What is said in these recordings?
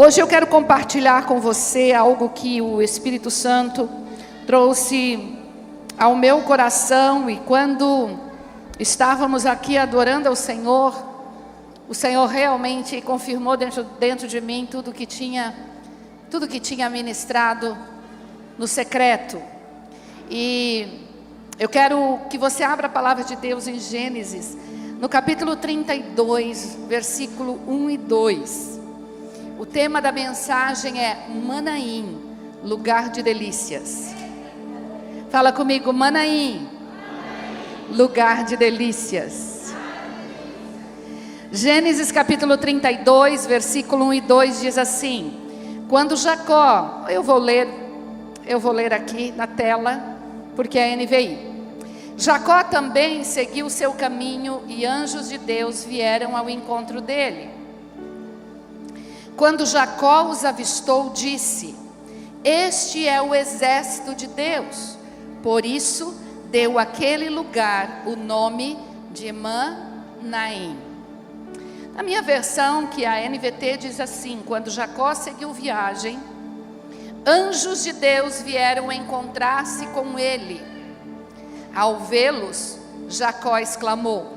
Hoje eu quero compartilhar com você algo que o Espírito Santo trouxe ao meu coração, e quando estávamos aqui adorando ao Senhor, o Senhor realmente confirmou dentro de mim tudo que tinha ministrado no secreto. E eu quero que você abra a palavra de Deus em Gênesis, no capítulo 32, versículo 1 e 2. O tema da mensagem é Manaim, lugar de delícias. Fala comigo, Manaim, lugar de delícias. Gênesis capítulo 32, versículo 1 e 2 diz assim: quando Jacó, eu vou ler aqui na tela, porque é NVI. Jacó também seguiu seu caminho e anjos de Deus vieram ao encontro dele. Quando Jacó os avistou, disse: este é o exército de Deus. Por isso deu àquele lugar o nome de Manaim. Na minha versão, que é a NVT, diz assim: quando Jacó seguiu viagem, anjos de Deus vieram encontrar-se com ele. Ao vê-los, Jacó exclamou: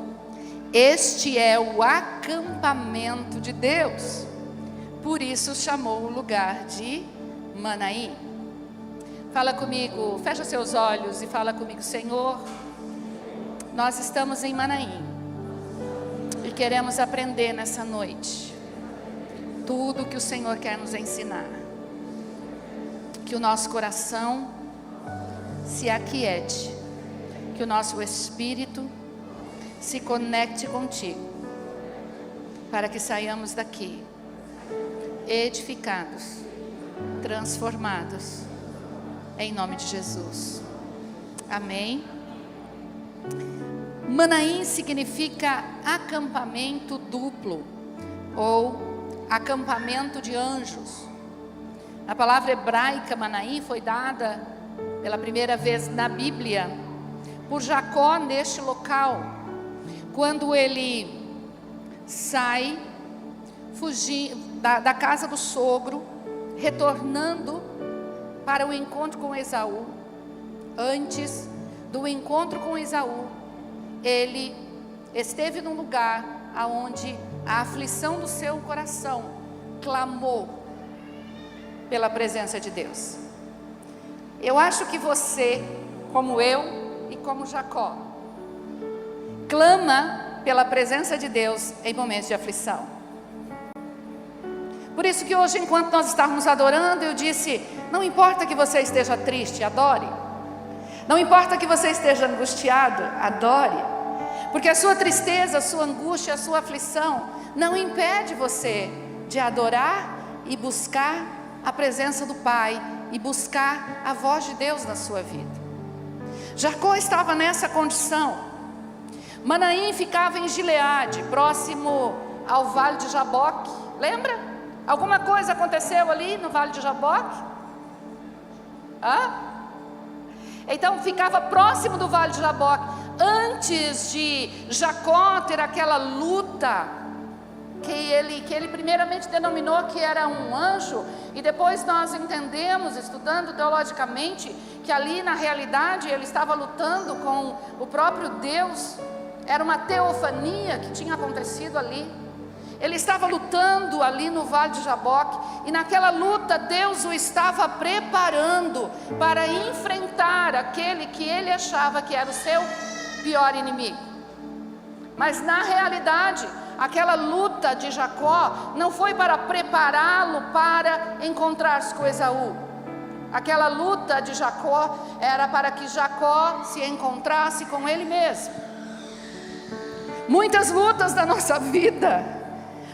este é o acampamento de Deus. Por isso chamou o lugar de Manaim. Fala comigo, fecha seus olhos e fala comigo: Senhor, nós estamos em Manaim e queremos aprender nessa noite tudo que o Senhor quer nos ensinar. Que o nosso coração se aquiete, que o nosso espírito se conecte contigo, para que saiamos daqui edificados, transformados, em nome de Jesus. Amém. Manaim significa acampamento duplo, ou acampamento de anjos. A palavra hebraica Manaim foi dada pela primeira vez na Bíblia por Jacó neste local, quando ele sai fugindo da casa do sogro, retornando para o encontro com Esaú. Antes do encontro com Esaú, ele esteve num lugar onde a aflição do seu coração clamou pela presença de Deus. Eu acho que você, como eu e como Jacó, clama pela presença de Deus em momentos de aflição. Por isso que hoje, enquanto nós estávamos adorando, eu disse: não importa que você esteja triste, adore. Não importa que você esteja angustiado, adore. Porque a sua tristeza, a sua angústia, a sua aflição não impede você de adorar e buscar a presença do Pai e buscar a voz de Deus na sua vida. Jacó estava nessa condição. Manaim ficava em Gileade, próximo ao vale de Jaboque. Lembra? Alguma coisa aconteceu ali no vale de Jaboque? Então ficava próximo do vale de Jaboque. Antes de Jacó ter aquela luta que ele primeiramente denominou que era um anjo, e depois nós entendemos, estudando teologicamente, que ali na realidade ele estava lutando com o próprio Deus. Era uma teofania que tinha acontecido ali. Ele estava lutando ali no vale de Jaboque, e naquela luta Deus o estava preparando para enfrentar aquele que ele achava que era o seu pior inimigo. Mas na realidade, aquela luta de Jacó não foi para prepará-lo para encontrar-se com Esaú. Aquela luta de Jacó era para que Jacó se encontrasse com ele mesmo. Muitas lutas da nossa vida,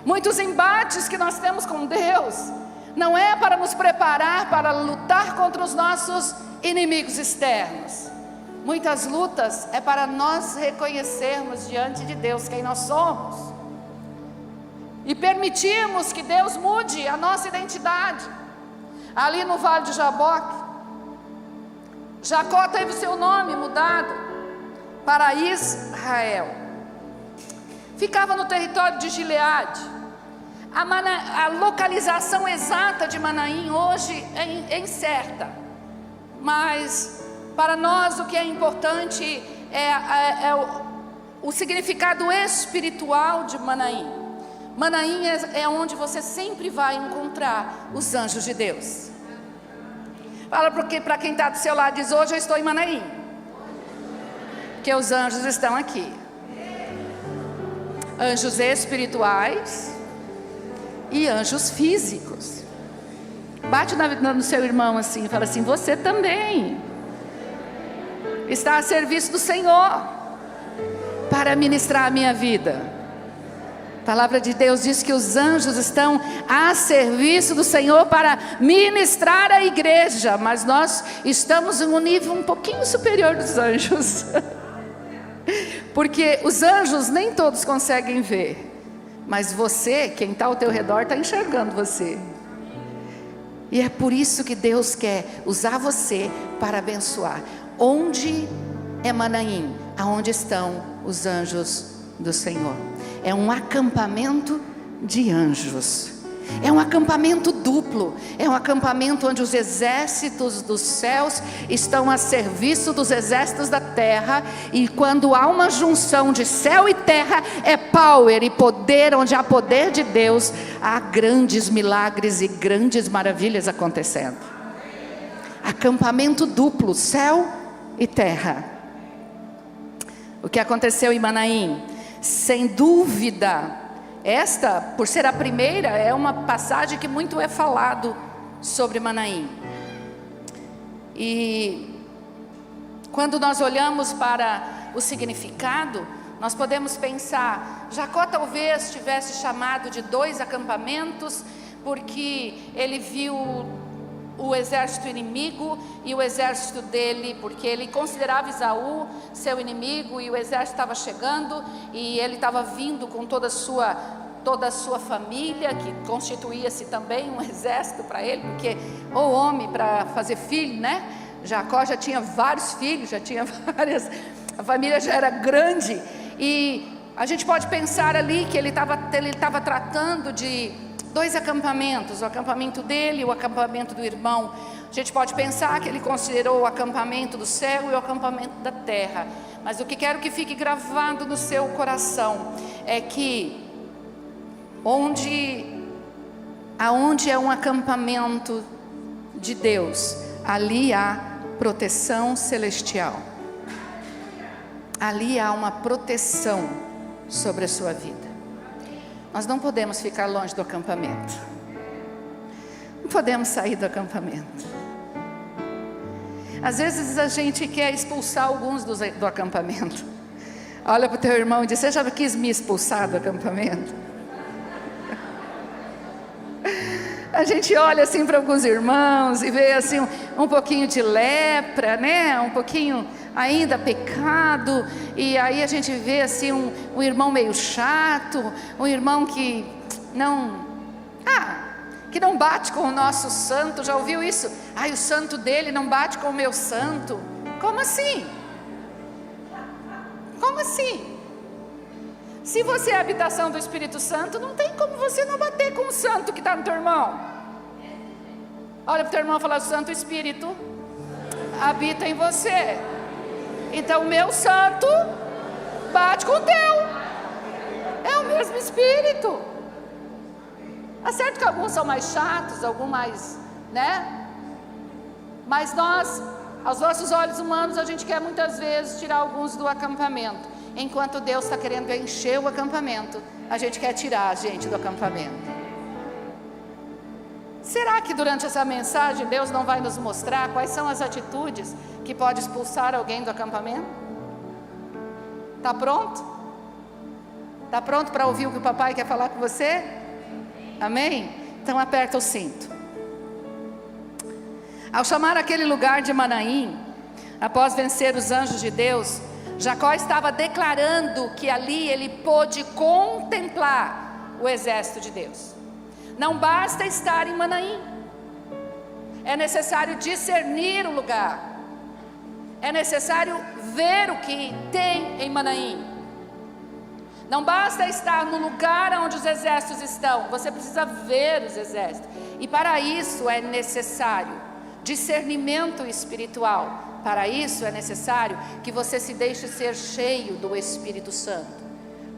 muitos embates que nós temos com Deus, não é para nos preparar para lutar contra os nossos inimigos externos. Muitas lutas é para nós reconhecermos diante de Deus quem nós somos e permitirmos que Deus mude a nossa identidade. Ali no vale de Jaboque, Jacó teve seu nome mudado para Israel. Ficava no território de Gileade. A localização exata de Manaim hoje é incerta, mas para nós o que é importante é o significado espiritual de Manaim. Manaim é onde você sempre vai encontrar os anjos de Deus. Fala para quem está do seu lado, diz: hoje eu estou em Manaim, porque os anjos estão aqui. Anjos espirituais e anjos físicos. Bate no seu irmão assim e fala assim: você também está a serviço do Senhor para ministrar a minha vida. A palavra de Deus diz que os anjos estão a serviço do Senhor para ministrar a igreja, mas nós estamos em um nível um pouquinho superior dos anjos, porque os anjos nem todos conseguem ver, mas você, quem está ao teu redor, está enxergando você. E é por isso que Deus quer usar você para abençoar. Onde é Manaim? Aonde estão os anjos do Senhor. É um acampamento de anjos. É um acampamento duplo. É um acampamento onde os exércitos dos céus estão a serviço dos exércitos da terra. E quando há uma junção de céu e terra, é power e poder. Onde há poder de Deus, há grandes milagres e grandes maravilhas acontecendo. Acampamento duplo, céu e terra. O que aconteceu em Manaim? Sem dúvida, esta, por ser a primeira, é uma passagem que muito é falado sobre Manaim. E quando nós olhamos para o significado, nós podemos pensar: Jacó talvez tivesse chamado de 2 acampamentos, porque ele viu o exército inimigo e o exército dele, porque ele considerava Esaú seu inimigo e o exército estava chegando e ele estava vindo com toda a sua família, que constituía-se também um exército para ele, porque o homem para fazer filho, né? Jacó já tinha vários filhos, já tinha várias, a família já era grande, e a gente pode pensar ali que ele estava tratando de 2 acampamentos, o acampamento dele e o acampamento do irmão. A gente pode pensar que ele considerou o acampamento do céu e o acampamento da terra, mas o que quero que fique gravado no seu coração é que aonde é um acampamento de Deus, ali há proteção celestial, ali há uma proteção sobre a sua vida. Nós não podemos ficar longe do acampamento. Não podemos sair do acampamento. Às vezes a gente quer expulsar alguns do acampamento. Olha para o teu irmão e diz: você já quis me expulsar do acampamento? A gente olha assim para alguns irmãos e vê assim um pouquinho de lepra, né? Um pouquinho ainda pecado, e aí a gente vê assim um irmão meio chato, um irmão que não bate com o nosso santo. Já ouviu isso? O santo dele não bate com o meu santo. Como assim? Como assim? Se você é a habitação do Espírito Santo, não tem como você não bater com o santo que está no teu irmão. Olha para o teu irmão e fala: o Santo Espírito habita em você. Então o meu santo bate com o teu. É o mesmo Espírito. É certo que alguns são mais chatos, alguns mais, né? Mas nós, aos nossos olhos humanos, a gente quer muitas vezes tirar alguns do acampamento. Enquanto Deus está querendo encher o acampamento, a gente quer tirar a gente do acampamento. Será que durante essa mensagem Deus não vai nos mostrar quais são as atitudes que pode expulsar alguém do acampamento? Está pronto? Está pronto para ouvir o que o papai quer falar com você? Amém? Então aperta o cinto. Ao chamar aquele lugar de Manaim, após vencer os anjos de Deus, Jacó estava declarando que ali ele pôde contemplar o exército de Deus. Não basta estar em Manaim, é necessário discernir o lugar, é necessário ver o que tem em Manaim. Não basta estar no lugar onde os exércitos estão, você precisa ver os exércitos. E para isso é necessário discernimento espiritual. Para isso é necessário que você se deixe ser cheio do Espírito Santo.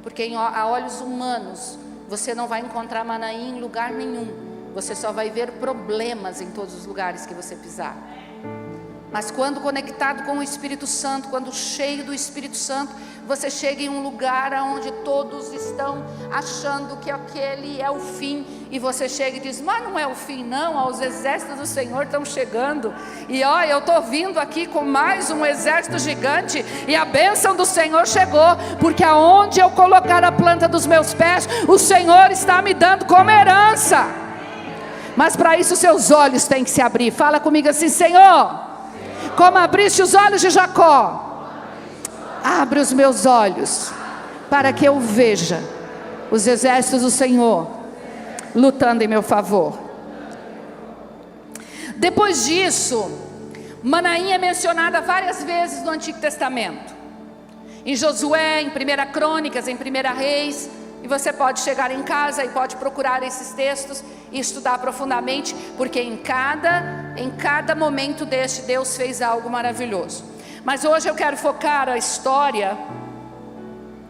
Porque a olhos humanos, você não vai encontrar Manaim em lugar nenhum. Você só vai ver problemas em todos os lugares que você pisar. Mas quando conectado com o Espírito Santo, quando cheio do Espírito Santo, você chega em um lugar onde todos estão achando que aquele é o fim, e você chega e diz: mas não é o fim não, os exércitos do Senhor estão chegando, e ó, eu estou vindo aqui com mais um exército gigante, e a bênção do Senhor chegou, porque aonde eu colocar a planta dos meus pés, o Senhor está me dando como herança. Mas para isso seus olhos têm que se abrir. Fala comigo assim: Senhor, como abriste os olhos de Jacó, abre os meus olhos, para que eu veja os exércitos do Senhor lutando em meu favor. Depois disso, Manaim é mencionada várias vezes no Antigo Testamento. Em Josué, em 1 Crônicas, em 1 Reis. E você pode chegar em casa e pode procurar esses textos e estudar profundamente, porque em cada momento deste, Deus fez algo maravilhoso. Mas hoje eu quero focar a história,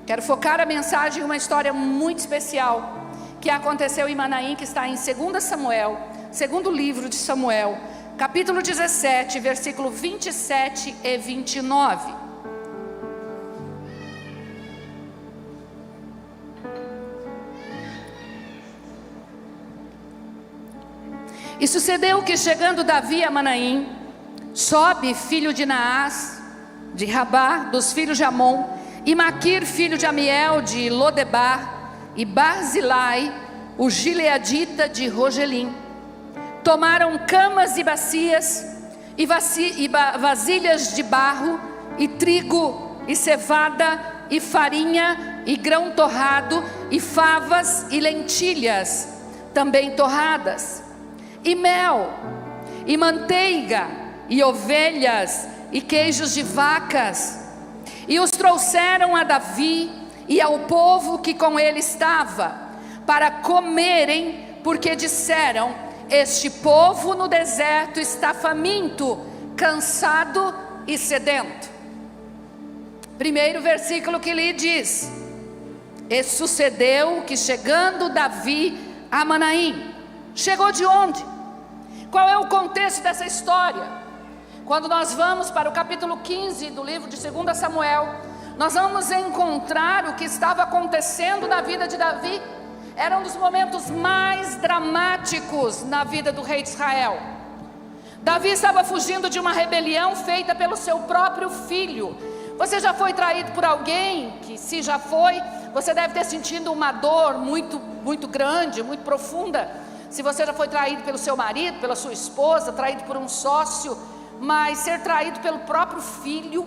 quero focar a mensagem em uma história muito especial, que aconteceu em Manaim, que está em 2 Samuel, segundo livro de Samuel, capítulo 17, versículo 27 e 29. E sucedeu que, chegando Davi a Manaim, Sobe, filho de Naás, de Rabá, dos filhos de Amon, e Maquir, filho de Amiel, de Lodebar, e Barzilai, o gileadita de Rogelim, tomaram camas e bacias, e vasilhas de barro, e trigo, e cevada, e farinha, e grão torrado, e favas, e lentilhas, também torradas, e mel, e manteiga, e ovelhas, e queijos de vacas, e os trouxeram a Davi e ao povo que com ele estava, para comerem, porque disseram: este povo no deserto está faminto, cansado e sedento. Primeiro versículo que lhe diz: e sucedeu que, chegando Davi a Manaim. Chegou de onde? Qual é o contexto dessa história? Quando nós vamos para o capítulo 15 do livro de 2 Samuel, nós vamos encontrar o que estava acontecendo na vida de Davi. Era um dos momentos mais dramáticos na vida do rei de Israel. Davi estava fugindo de uma rebelião feita pelo seu próprio filho. Você já foi traído por alguém? Que se já foi, você deve ter sentido uma dor muito grande, muito profunda. Se você já foi traído pelo seu marido, pela sua esposa, traído por um sócio, mas ser traído pelo próprio filho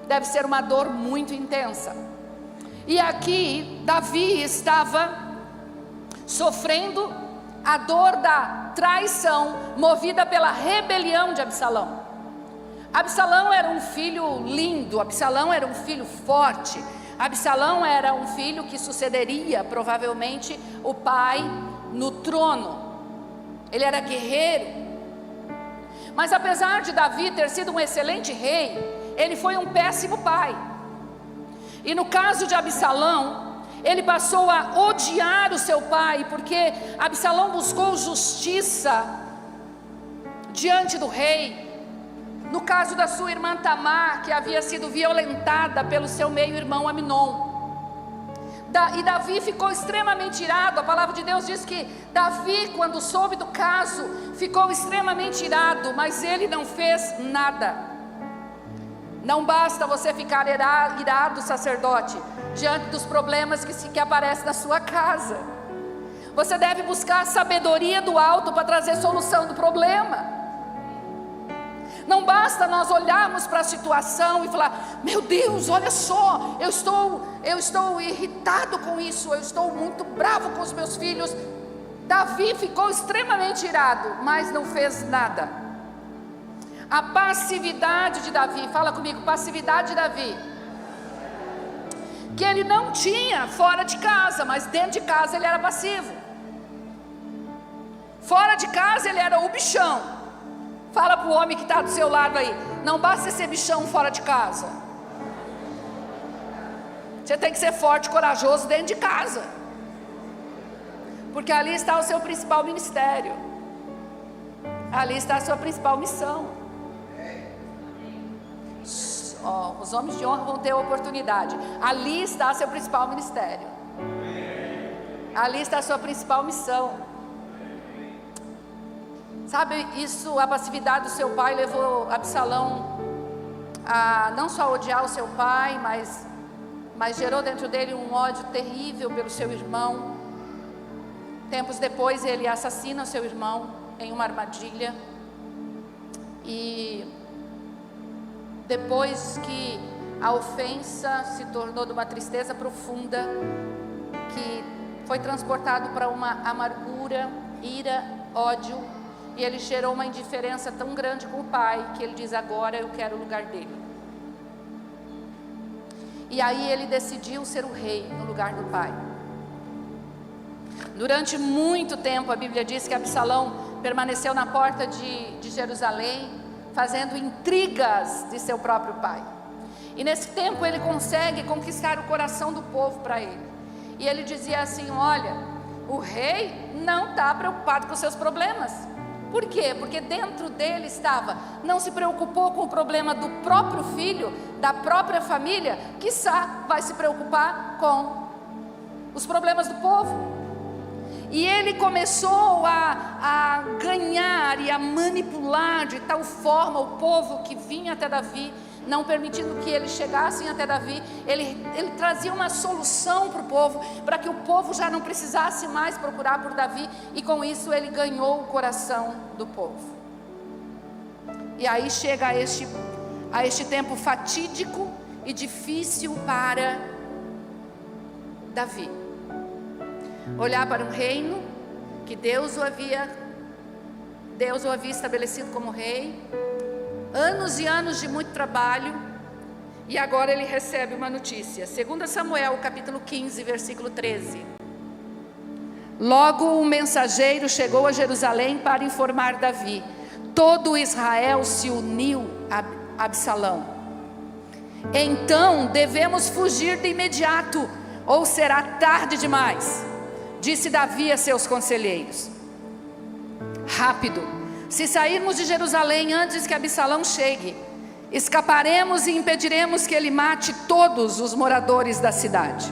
deve ser uma dor muito intensa. E aqui Davi estava sofrendo a dor da traição, movida pela rebelião de Absalão. Absalão era um filho lindo, Absalão era um filho forte, Absalão era um filho que sucederia provavelmente o pai no trono. Ele era guerreiro. Mas apesar de Davi ter sido um excelente rei, ele foi um péssimo pai. E no caso de Absalão, ele passou a odiar o seu pai, porque Absalão buscou justiça diante do rei. No caso da sua irmã Tamar, que havia sido violentada pelo seu meio-irmão Aminon. E Davi ficou extremamente irado. A palavra de Deus diz que Davi, quando soube do caso, ficou extremamente irado, mas ele não fez nada. Não basta você ficar irado, sacerdote, diante dos problemas que aparecem na sua casa. Você deve buscar a sabedoria do alto para trazer solução do problema. Não basta nós olharmos para a situação e falar: meu Deus, olha só, eu estou irritado com isso, eu estou muito bravo com os meus filhos. Davi ficou extremamente irado, mas não fez nada. A passividade de Davi, fala comigo, passividade de Davi, que ele não tinha fora de casa, mas dentro de casa ele era passivo. Fora de casa ele era o bichão. Fala para o homem que está do seu lado aí, não basta ser bichão fora de casa, você tem que ser forte e corajoso dentro de casa, porque ali está o seu principal ministério, ali está a sua principal missão. Os homens de honra vão ter a oportunidade. Ali está seu principal ministério, ali está a sua principal missão. Sabe, isso, a passividade do seu pai levou Absalão a não só odiar o seu pai, mas gerou dentro dele um ódio terrível pelo seu irmão. Tempos depois ele assassina o seu irmão em uma armadilha. E depois que a ofensa se tornou de uma tristeza profunda, que foi transportado para uma amargura, ira, ódio, e ele gerou uma indiferença tão grande com o pai, que ele diz: agora eu quero o lugar dele. E aí ele decidiu ser o rei no lugar do pai. Durante muito tempo a Bíblia diz que Absalão permaneceu na porta de Jerusalém, fazendo intrigas de seu próprio pai. E nesse tempo ele consegue conquistar o coração do povo para ele. E ele dizia assim: olha, o rei não está preocupado com seus problemas. Por quê? Porque dentro dele estava, não se preocupou com o problema do próprio filho, da própria família, quiçá vai se preocupar com os problemas do povo. E ele começou a ganhar e a manipular de tal forma o povo que vinha até Davi, não permitindo que eles chegassem até Davi. Ele trazia uma solução para o povo, para que o povo já não precisasse mais procurar por Davi, e com isso ele ganhou o coração do povo. E aí chega a este tempo fatídico e difícil para Davi. Olhar para um reino que Deus o havia estabelecido como rei, anos e anos de muito trabalho, e agora ele recebe uma notícia. 2 Samuel capítulo 15, versículo 13. Logo um mensageiro chegou a Jerusalém para informar Davi: todo Israel se uniu a Absalão. Então devemos fugir de imediato, ou será tarde demais. Disse Davi a seus conselheiros: rápido, se sairmos de Jerusalém antes que Absalão chegue, escaparemos e impediremos que ele mate todos os moradores da cidade.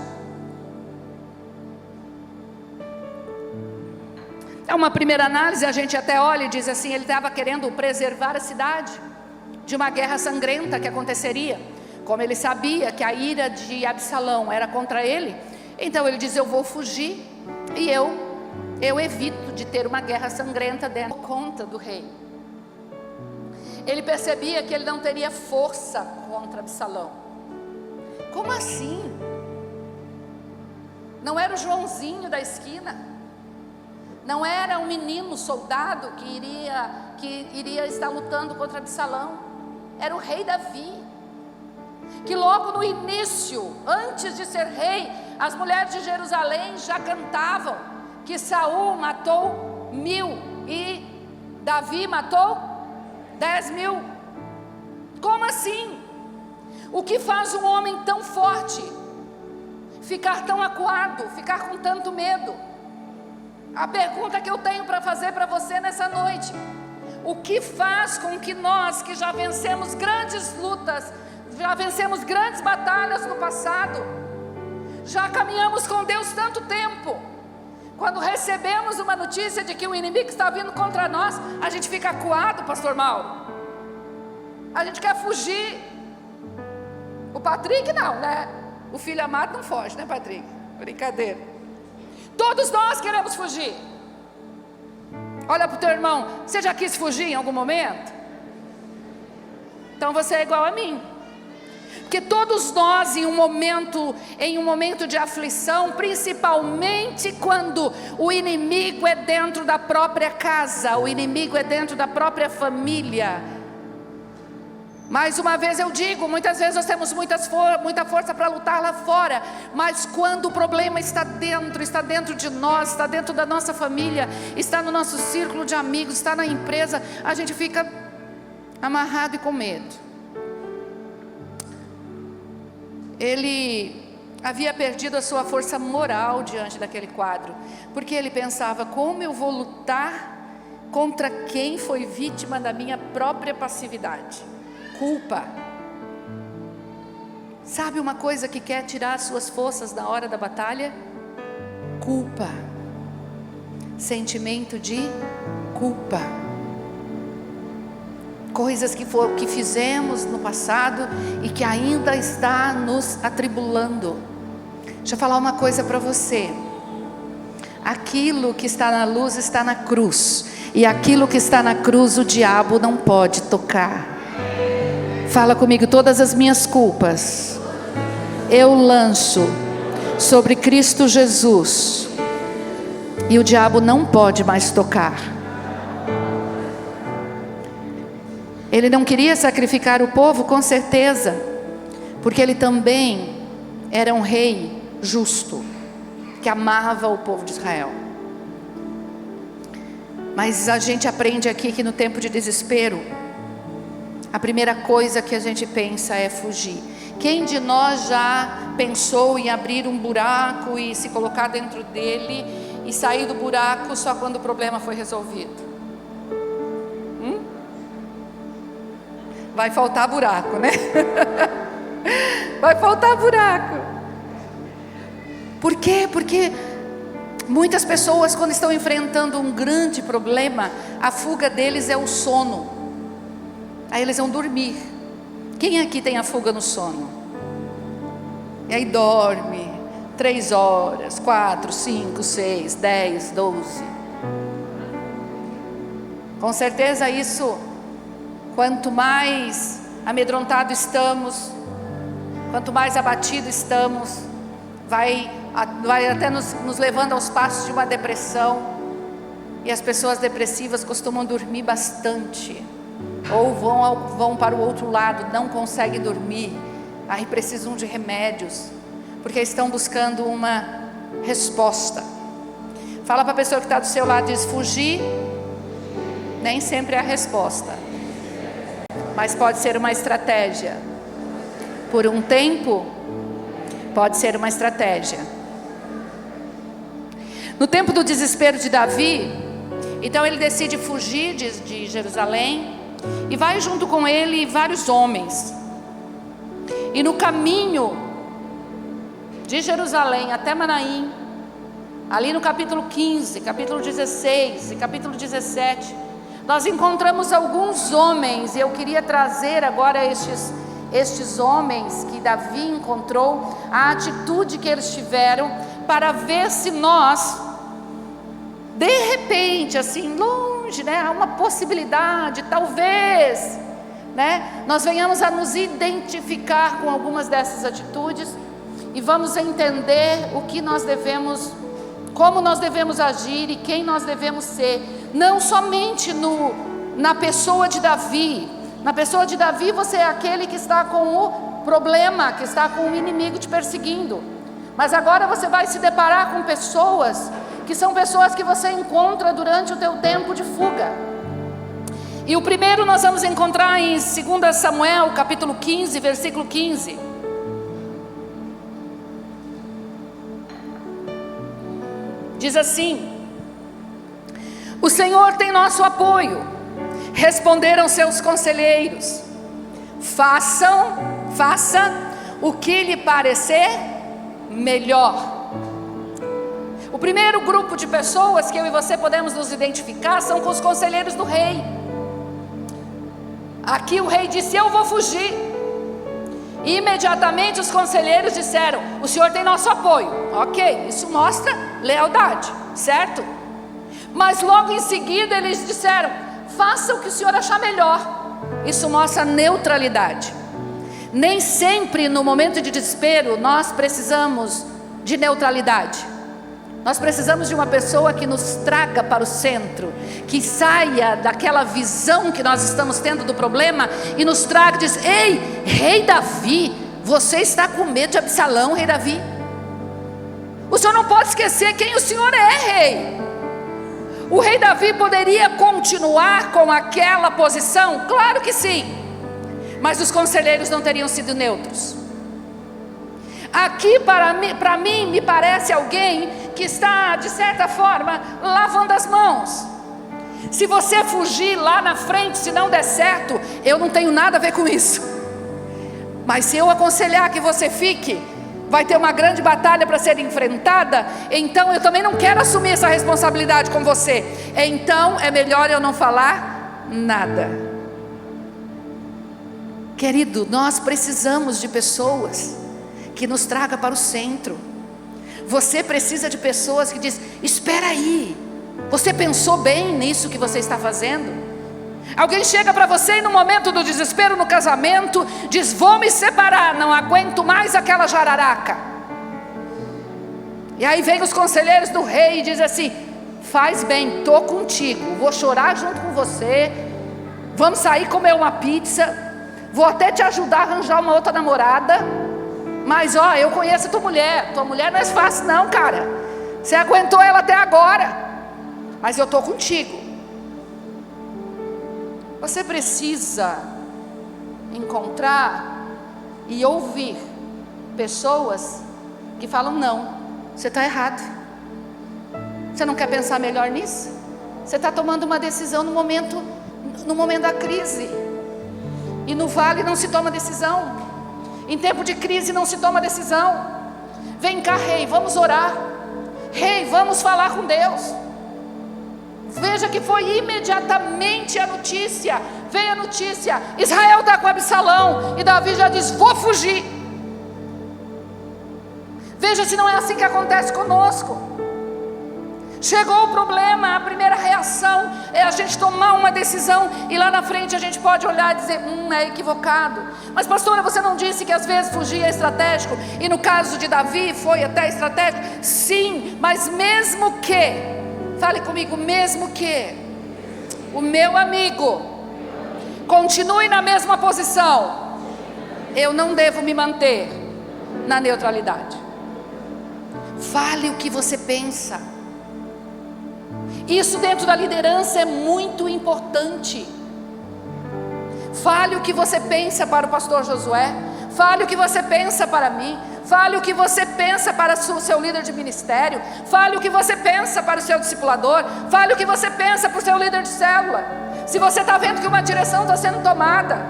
É uma primeira análise, a gente até olha e diz assim: ele estava querendo preservar a cidade de uma guerra sangrenta que aconteceria. Como ele sabia que a ira de Absalão era contra ele, então ele diz: eu vou fugir e eu evito de ter uma guerra sangrenta dentro por conta do rei. Ele percebia que ele não teria força contra Absalão. Como assim? Não era o Joãozinho da esquina, não era um menino soldado que iria estar lutando contra Absalão. Era o rei Davi, que logo no início, antes de ser rei, as mulheres de Jerusalém já cantavam que Saul matou 1000 e Davi matou 10.000. Como assim? O que faz um homem tão forte ficar tão acuado, ficar com tanto medo? A pergunta que eu tenho para fazer para você nessa noite: o que faz com que nós, que já vencemos grandes lutas, já vencemos grandes batalhas no passado, já caminhamos com Deus tanto tempo, quando recebemos uma notícia de que o inimigo está vindo contra nós, a gente fica acuado, pastor Mauro? A gente quer fugir. O Patrick não, né? O filho amado não foge, né, Patrick? Brincadeira. Todos nós queremos fugir. Olha para o teu irmão: você já quis fugir em algum momento? Então você é igual a mim. Porque todos nós em um momento de aflição, principalmente quando o inimigo é dentro da própria casa, o inimigo é dentro da própria família, Mais uma vez eu digo, muitas vezes nós temos muita força para lutar lá fora, mas quando o problema está dentro de nós, está dentro da nossa família, está no nosso círculo de amigos, está na empresa, a gente fica amarrado e com medo. Ele havia perdido a sua força moral diante daquele quadro, porque ele pensava: como eu vou lutar contra quem foi vítima da minha própria passividade? Culpa. Sabe uma coisa que quer tirar as suas forças na hora da batalha? Culpa. Sentimento de culpa. Coisas que fizemos no passado e que ainda está nos atribulando. Deixa eu falar uma coisa para você. Aquilo que está na luz está na cruz, e aquilo que está na cruz o diabo não pode tocar. Fala comigo: todas as minhas culpas eu lanço sobre Cristo Jesus, e o diabo não pode mais tocar. Ele não queria sacrificar o povo, com certeza, porque ele também era um rei justo, que amava o povo de Israel. Mas a gente aprende aqui que no tempo de desespero, a primeira coisa que a gente pensa é fugir. Quem de nós já pensou em abrir um buraco e se colocar dentro dele e sair do buraco só quando o problema foi resolvido? Vai faltar buraco, né? Vai faltar buraco. Por quê? Porque muitas pessoas, quando estão enfrentando um grande problema, a fuga deles é o sono. Aí eles vão dormir. Quem aqui tem a fuga no sono? E aí dorme 3 horas, 4, 5, 6, 10, 12. Com certeza isso, quanto mais amedrontado estamos, quanto mais abatido estamos, vai até nos levando aos passos de uma depressão. E as pessoas depressivas costumam dormir bastante, ou vão para o outro lado, não conseguem dormir, aí precisam de remédios, porque estão buscando uma resposta. Fala para a pessoa que está do seu lado, diz: fugir nem sempre é a resposta, mas pode ser uma estratégia. Por um tempo, pode ser uma estratégia. No tempo do desespero de Davi, então ele decide fugir de Jerusalém, e vai junto com ele vários homens. E no caminho de Jerusalém até Manaim, ali no capítulo 15, capítulo 16 e capítulo 17, nós encontramos alguns homens. E eu queria trazer agora estes homens que Davi encontrou, a atitude que eles tiveram, para ver se nós, de repente, assim, longe, né, há uma possibilidade, talvez, né, nós venhamos a nos identificar com algumas dessas atitudes, e vamos entender o que nós devemos, como nós devemos agir e quem nós devemos ser. Não somente na pessoa de Davi. Na pessoa de Davi, você é aquele que está com o problema, que está com o inimigo te perseguindo. Mas agora você vai se deparar com pessoas que são pessoas que você encontra durante o teu tempo de fuga. E o primeiro nós vamos encontrar em 2 Samuel, capítulo 15, versículo 15. Diz assim: o Senhor tem nosso apoio. Responderam seus conselheiros: faça o que lhe parecer melhor. O primeiro grupo de pessoas que eu e você podemos nos identificar são com os conselheiros do rei. Aqui o rei disse: eu vou fugir. E imediatamente os conselheiros disseram: o Senhor tem nosso apoio. Ok, isso mostra lealdade, certo? Mas logo em seguida eles disseram: faça o que o Senhor achar melhor. Isso mostra neutralidade. Nem sempre no momento de desespero nós precisamos de neutralidade. Nós precisamos de uma pessoa que nos traga para o centro, que saia daquela visão que nós estamos tendo do problema e nos traga e diz: ei, rei Davi, você está com medo de Absalão, rei Davi? O senhor não pode esquecer quem o senhor é, rei. O rei Davi poderia continuar com aquela posição? Claro que sim, mas os conselheiros não teriam sido neutros. Aqui para mim me parece alguém que está, de certa forma, lavando as mãos. Se você fugir lá na frente, se não der certo, eu não tenho nada a ver com isso. Mas se eu aconselhar que você fique, vai ter uma grande batalha para ser enfrentada, então eu também não quero assumir essa responsabilidade com você. Então é melhor eu não falar nada. Querido, nós precisamos de pessoas que nos traga para o centro. Você precisa de pessoas que dizem: espera aí, você pensou bem nisso que você está fazendo? Alguém chega para você e no momento do desespero no casamento diz: vou me separar, não aguento mais aquela jararaca. E aí vem os conselheiros do rei e diz assim: faz bem, estou contigo, vou chorar junto com você, vamos sair comer uma pizza, vou até te ajudar a arranjar uma outra namorada. Mas ó, eu conheço tua mulher não é fácil não, cara. Você aguentou ela até agora, mas eu estou contigo. Você precisa encontrar e ouvir pessoas que falam: não, você está errado. Você não quer pensar melhor nisso? Você está tomando uma decisão no momento da crise. E no vale não se toma decisão. Em tempo de crise não se toma decisão. Vem cá, rei, vamos orar. Rei, vamos falar com Deus. Veja que foi imediatamente a notícia. Veio a notícia: Israel está com Absalão. E Davi já diz: vou fugir. Veja se não é assim que acontece conosco. Chegou o problema, a primeira reação é a gente tomar uma decisão, e lá na frente a gente pode olhar e dizer: é equivocado. Mas pastora, você não disse que às vezes fugir é estratégico? E no caso de Davi foi até estratégico? Sim, mas mesmo que, fale comigo, mesmo que o meu amigo continue na mesma posição, eu não devo me manter na neutralidade. Fale o que você pensa. Isso dentro da liderança é muito importante. Fale o que você pensa para o pastor Josué. Fale o que você pensa para mim. Fale o que você pensa para o seu líder de ministério. Fale o que você pensa para o seu discipulador. Fale o que você pensa para o seu líder de célula. Se você está vendo que uma direção está sendo tomada,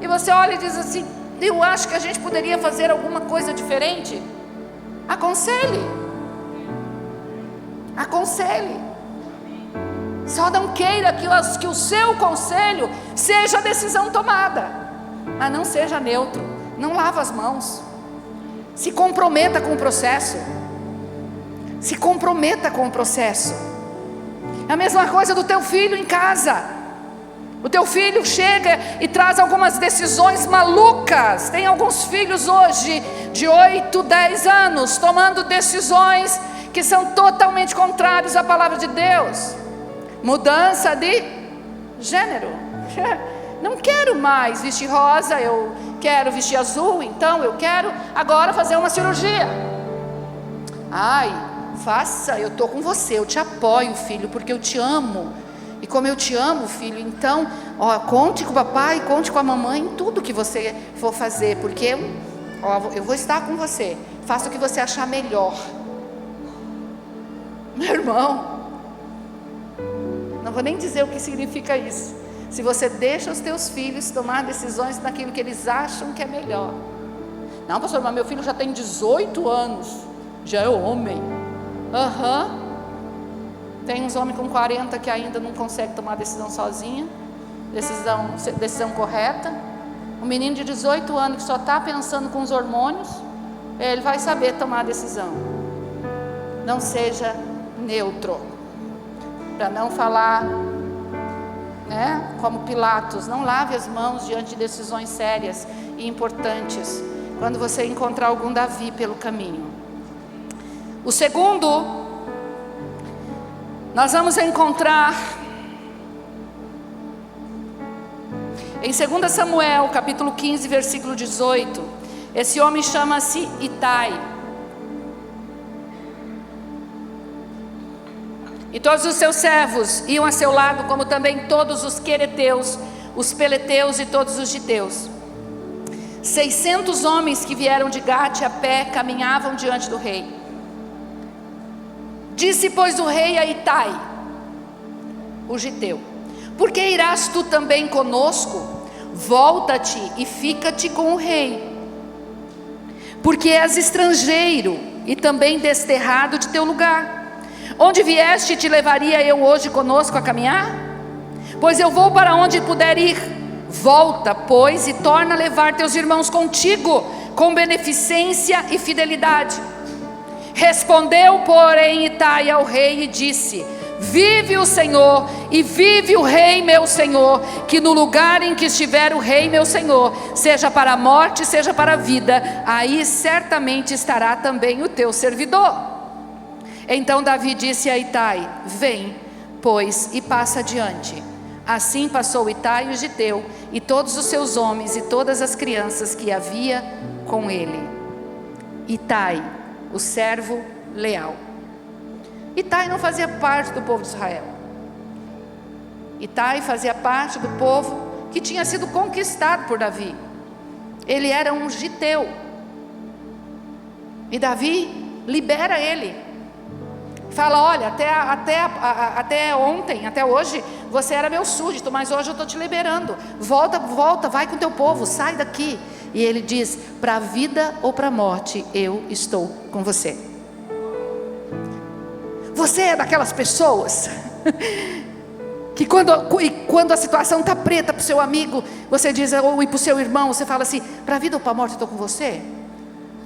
e você olha e diz assim: eu acho que a gente poderia fazer alguma coisa diferente, aconselhe. Aconselhe. Só não queira que o seu conselho seja a decisão tomada, mas não seja neutro. Não lava as mãos. Se comprometa com o processo. Se comprometa com o processo. É a mesma coisa do teu filho em casa. O teu filho chega e traz algumas decisões malucas. Tem alguns filhos hoje de 8, 10 anos tomando decisões que são totalmente contrárias à palavra de Deus. Mudança de gênero. Não quero mais vestir rosa, eu quero vestir azul. Então eu quero agora fazer uma cirurgia. Ai, faça, eu estou com você, eu te apoio, filho, porque eu te amo. E como eu te amo, filho, então conte com o papai, conte com a mamãe em tudo que você for fazer, porque eu vou estar com você. Faça o que você achar melhor. Meu irmão, não vou nem dizer o que significa isso. Se você deixa os teus filhos tomar decisões naquilo que eles acham que é melhor. Não, pastor, mas meu filho já tem 18 anos, já é homem. Tem uns homens com 40 que ainda não conseguem tomar decisão sozinha, decisão correta. Um menino de 18 anos que só está pensando com os hormônios, ele vai saber tomar a decisão. Não seja neutro. Para não falar, como Pilatos, não lave as mãos diante de decisões sérias e importantes, quando você encontrar algum Davi pelo caminho. O segundo Nós vamos encontrar em 2 Samuel, capítulo 15, versículo 18. Esse homem chama-se Itai. E todos os seus servos iam a seu lado, como também todos os quereteus, os peleteus e todos os giteus. 600 homens que vieram de Gate a pé caminhavam diante do rei. Disse, pois, o rei a Itai, o giteu: por que irás tu também conosco? Volta-te e fica-te com o rei, porque és estrangeiro e também desterrado de teu lugar. Onde vieste, te levaria eu hoje conosco a caminhar? Pois eu vou para onde puder ir. Volta, pois, e torna a levar teus irmãos contigo, com beneficência e fidelidade. Respondeu, porém, Itai ao rei e disse: vive o Senhor e vive o rei meu senhor, que no lugar em que estiver o rei meu senhor, seja para a morte, seja para a vida, aí certamente estará também o teu servidor. Então Davi disse a Itai: vem, pois, e passa adiante. Assim passou Itai o giteu, e todos os seus homens, e todas as crianças que havia com ele. Itai, o servo leal. Itai não fazia parte do povo de Israel. Itai fazia parte do povo que tinha sido conquistado por Davi. Ele era um giteu. E Davi libera ele. Fala: olha, até ontem, até hoje, você era meu súdito, mas hoje eu estou te liberando. Volta, vai com teu povo, sai daqui. E ele diz: para a vida ou para a morte, eu estou com você. Você é daquelas pessoas que quando a situação está preta para o seu amigo, você diz, ou para o seu irmão, você fala assim: para a vida ou para a morte, eu estou com você.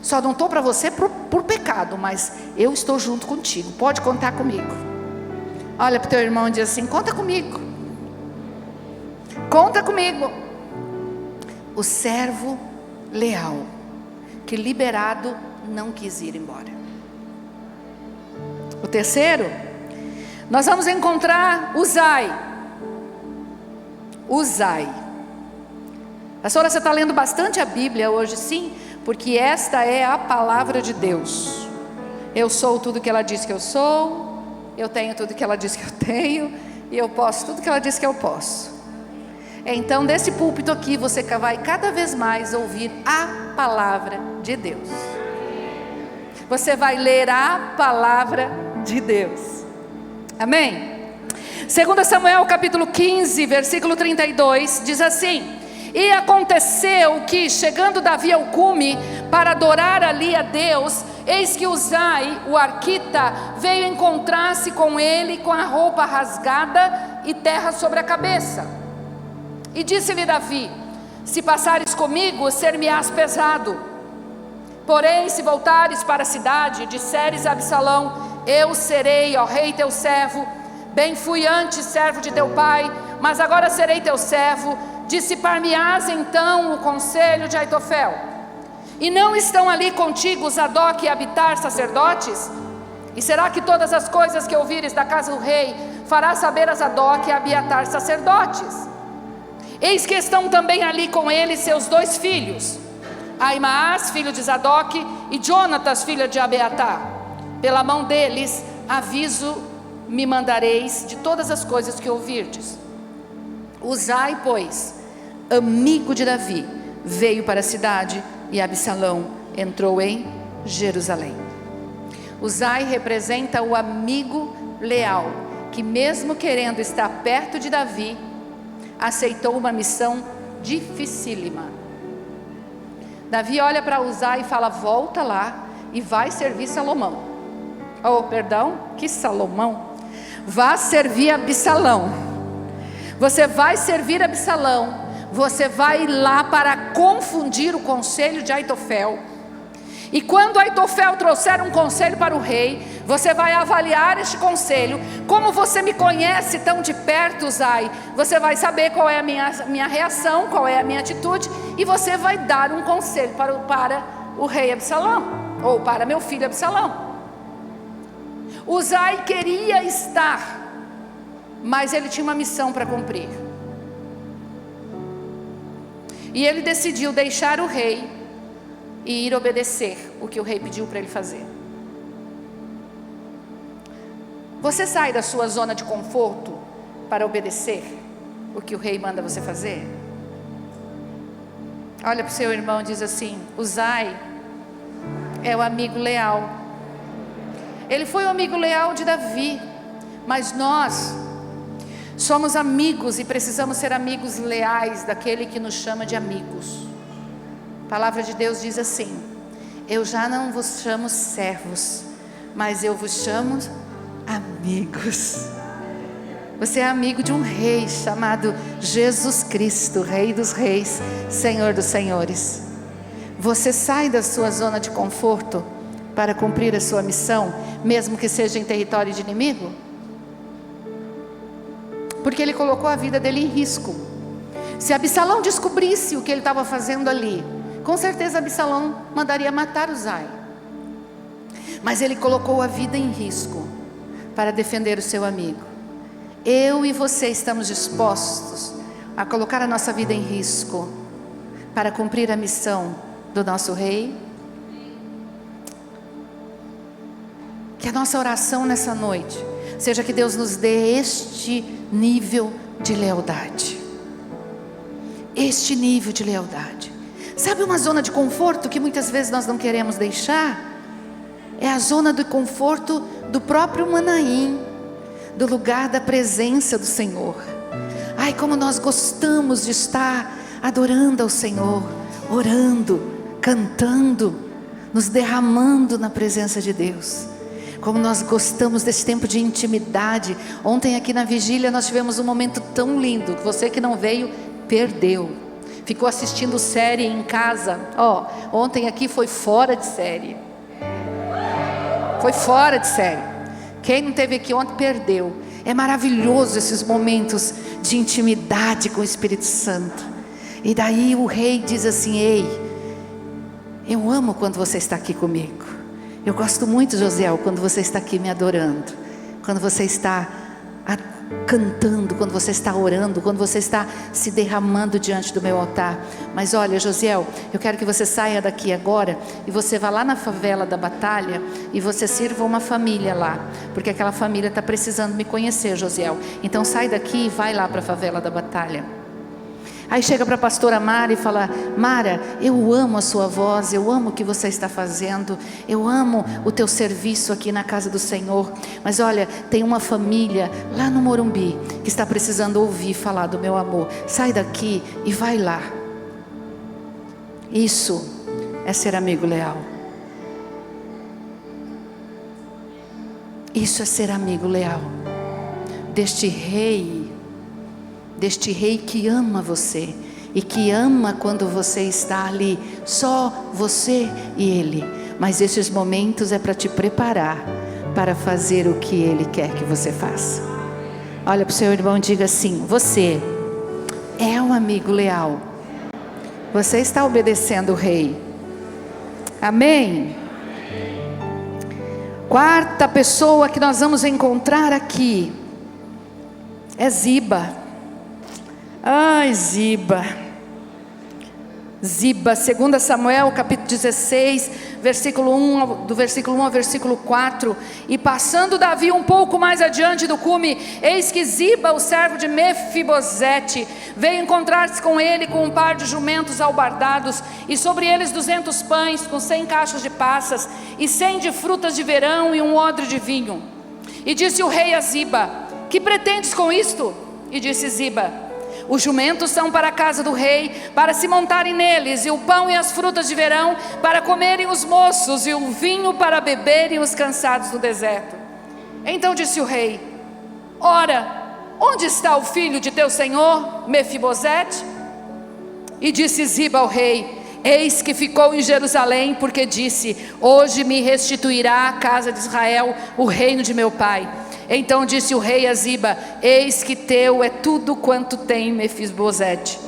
Só não estou para você por pecado, mas eu estou junto contigo, pode contar comigo. Olha para o teu irmão e diz assim: conta comigo. Conta comigo. O servo leal, que liberado não quis ir embora. O terceiro, nós vamos encontrar Uzai. Pastora, você está lendo bastante a Bíblia hoje, sim? Porque esta é a palavra de Deus. Eu sou tudo que ela diz que eu sou, eu tenho tudo que ela diz que eu tenho, e eu posso tudo que ela diz que eu posso. Então, desse púlpito aqui, você vai cada vez mais ouvir a palavra de Deus. Você vai ler a palavra de Deus. Amém? 2 Samuel capítulo 15, versículo 32, diz assim: e aconteceu que, chegando Davi ao cume, para adorar ali a Deus, eis que Uzai, o arquita, veio encontrar-se com ele com a roupa rasgada e terra sobre a cabeça. E disse-lhe Davi: se passares comigo, ser-me-ás pesado. Porém, se voltares para a cidade, disseres a Absalão: eu serei, ó rei, teu servo. Bem fui antes servo de teu pai, mas agora serei teu servo. Dissipar-me-ás então o conselho de Aitofel. E não estão ali contigo Zadok e Abiatar sacerdotes? E será que todas as coisas que ouvires da casa do rei farás saber a Zadok e a Abiatar sacerdotes? Eis que estão também ali com ele seus 2 filhos, Aimaas, filho de Zadok, e Jonatas, filho de Abiatar. Pela mão deles aviso me mandareis de todas as coisas que ouvirdes. Uzai, pois, amigo de Davi, veio para a cidade, e Absalão entrou em Jerusalém. Uzai representa o amigo leal, que mesmo querendo estar perto de Davi, aceitou uma missão dificílima. Davi olha para Uzai e fala: volta lá e vai servir Salomão. Que Salomão? Vá servir Absalão. Você vai servir Absalão, você vai lá para confundir o conselho de Aitofel. E quando Aitofel trouxer um conselho para o rei, você vai avaliar este conselho. Como você me conhece tão de perto, Uzai, você vai saber qual é a minha reação, qual é a minha atitude, e você vai dar um conselho para o rei Absalão, ou para meu filho Absalão. Uzai queria estar, mas ele tinha uma missão para cumprir. E ele decidiu deixar o rei e ir obedecer o que o rei pediu para ele fazer. Você sai da sua zona de conforto para obedecer o que o rei manda você fazer? Olha para o seu irmão e diz assim: Uzai é o amigo leal. Ele foi o amigo leal de Davi, mas nós somos amigos e precisamos ser amigos leais daquele que nos chama de amigos. A palavra de Deus diz assim: eu já não vos chamo servos, mas eu vos chamo amigos. Você é amigo de um rei chamado Jesus Cristo, Rei dos Reis, Senhor dos Senhores. Você sai da sua zona de conforto para cumprir a sua missão, mesmo que seja em território de inimigo? Porque ele colocou a vida dele em risco. Se Absalão descobrisse o que ele estava fazendo ali, com certeza Absalão mandaria matar Uzai. Mas ele colocou a vida em risco para defender o seu amigo. Eu e você estamos dispostos a colocar a nossa vida em risco para cumprir a missão do nosso rei? Que a nossa oração nessa noite seja que Deus nos dê este nível de lealdade. Este nível de lealdade. Sabe uma zona de conforto que muitas vezes nós não queremos deixar? É a zona de conforto do próprio Manaim, do lugar da presença do Senhor. Ai, como nós gostamos de estar adorando ao Senhor, orando, cantando, nos derramando na presença de Deus. Como nós gostamos desse tempo de intimidade. Ontem aqui na vigília nós tivemos um momento tão lindo, que você que não veio, perdeu. Ficou assistindo série em casa. Ontem aqui foi fora de série. Foi fora de série. Quem não teve aqui ontem, perdeu. É maravilhoso esses momentos de intimidade com o Espírito Santo. E daí o rei diz assim: ei, eu amo quando você está aqui comigo. Eu gosto muito, Josiel, quando você está aqui me adorando, quando você está cantando, quando você está orando, quando você está se derramando diante do meu altar. Mas olha, Josiel, eu quero que você saia daqui agora e você vá lá na favela da Batalha e você sirva uma família lá, porque aquela família está precisando me conhecer, Josiel. Então sai daqui e vai lá para a favela da Batalha. Aí chega para a pastora Mara e fala: Mara, eu amo a sua voz, eu amo o que você está fazendo, eu amo o teu serviço aqui na casa do Senhor. Mas olha, tem uma família lá no Morumbi que está precisando ouvir falar do meu amor. Sai daqui e vai lá. Isso é ser amigo leal. Isso é ser amigo leal deste rei que ama você e que ama quando você está ali, só você e ele. Mas esses momentos é para te preparar para fazer o que ele quer que você faça. Olha para o seu irmão e diga assim: você é um amigo leal. Você está obedecendo o rei. Amém? Quarta pessoa que nós vamos encontrar aqui é Ziba. Ai, Ziba, 2 Samuel capítulo 16, do versículo 1 ao versículo 4. E passando Davi um pouco mais adiante do cume, eis que Ziba, o servo de Mefibosete, veio encontrar-se com ele com um par de jumentos albardados, e sobre eles 200 pães, com 100 caixas de passas, e 100 de frutas de verão, e um odre de vinho. E disse o rei a Ziba: que pretendes com isto? E disse Ziba: os jumentos são para a casa do rei, para se montarem neles, e o pão e as frutas de verão para comerem os moços, e o vinho para beberem os cansados do deserto. Então disse o rei: ora, onde está o filho de teu senhor, Mefibosete? E disse Ziba ao rei: eis que ficou em Jerusalém, porque disse: hoje me restituirá a casa de Israel o reino de meu pai. Então disse o rei a Ziba: eis que teu é tudo quanto tem Mefibosete.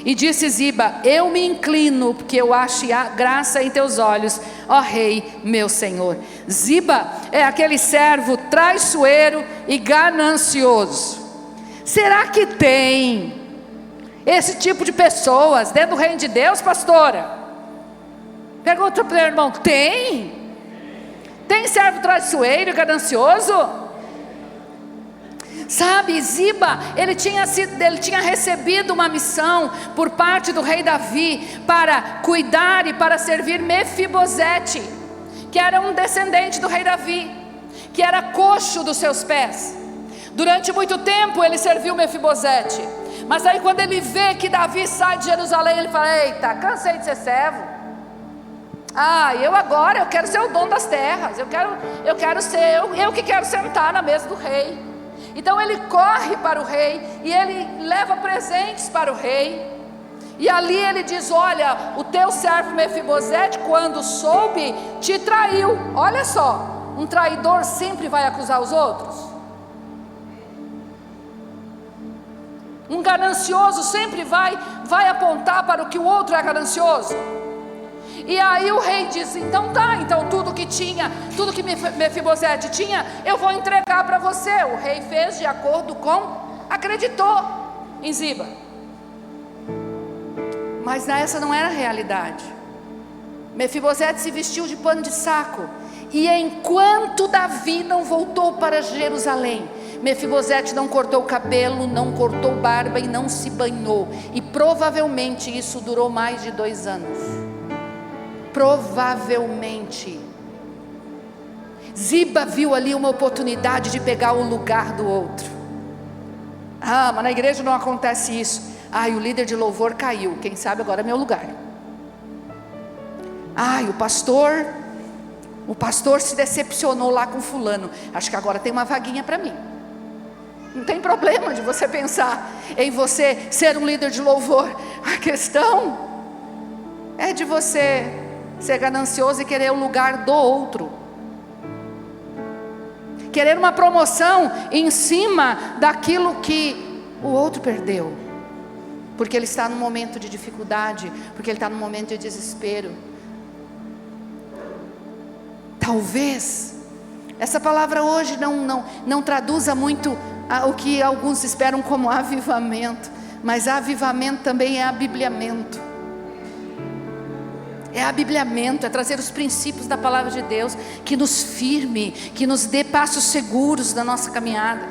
E disse Ziba: eu me inclino, porque eu acho graça em teus olhos, ó rei, meu senhor. Ziba é aquele servo traiçoeiro e ganancioso. Será que tem esse tipo de pessoas dentro do reino de Deus, pastora? Pergunta para o irmão: tem? Tem servo traiçoeiro e ganancioso? Sabe, Ziba, ele tinha recebido uma missão por parte do rei Davi para cuidar e para servir Mefibosete, que era um descendente do rei Davi, que era coxo dos seus pés. Durante muito tempo ele serviu Mefibosete, mas aí quando ele vê que Davi sai de Jerusalém, ele fala: eita, cansei de ser servo. Eu quero ser o dono das terras, eu que quero sentar na mesa do rei. Então ele corre para o rei e ele leva presentes para o rei. E ali ele diz: olha, o teu servo Mefibosete, quando soube, te traiu. Olha só, um traidor sempre vai acusar os outros. Um ganancioso sempre vai apontar para o que o outro é ganancioso. E aí o rei diz: então tudo que Mefibosete tinha, eu vou entregar para você. O rei fez de acordo acreditou em Ziba. Mas essa não era a realidade. Mefibosete se vestiu de pano de saco, e enquanto Davi não voltou para Jerusalém, Mefibosete não cortou o cabelo, não cortou barba e não se banhou. E provavelmente isso durou mais de 2 anos. Provavelmente. Ziba viu ali uma oportunidade de pegar o lugar do outro. Mas na igreja não acontece isso. O líder de louvor caiu, quem sabe agora é meu lugar. O pastor se decepcionou lá com fulano, acho que agora tem uma vaguinha para mim. Não tem problema de você pensar em você ser um líder de louvor. A questão é de você ser ganancioso e querer o lugar do outro, querer uma promoção em cima daquilo que o outro perdeu, porque ele está num momento de dificuldade, porque ele está num momento de desespero. Talvez essa palavra hoje não traduza muito o que alguns esperam como avivamento, mas avivamento também é abibliamento. É abibliamento, é trazer os princípios da palavra de Deus, que nos firme, que nos dê passos seguros na nossa caminhada.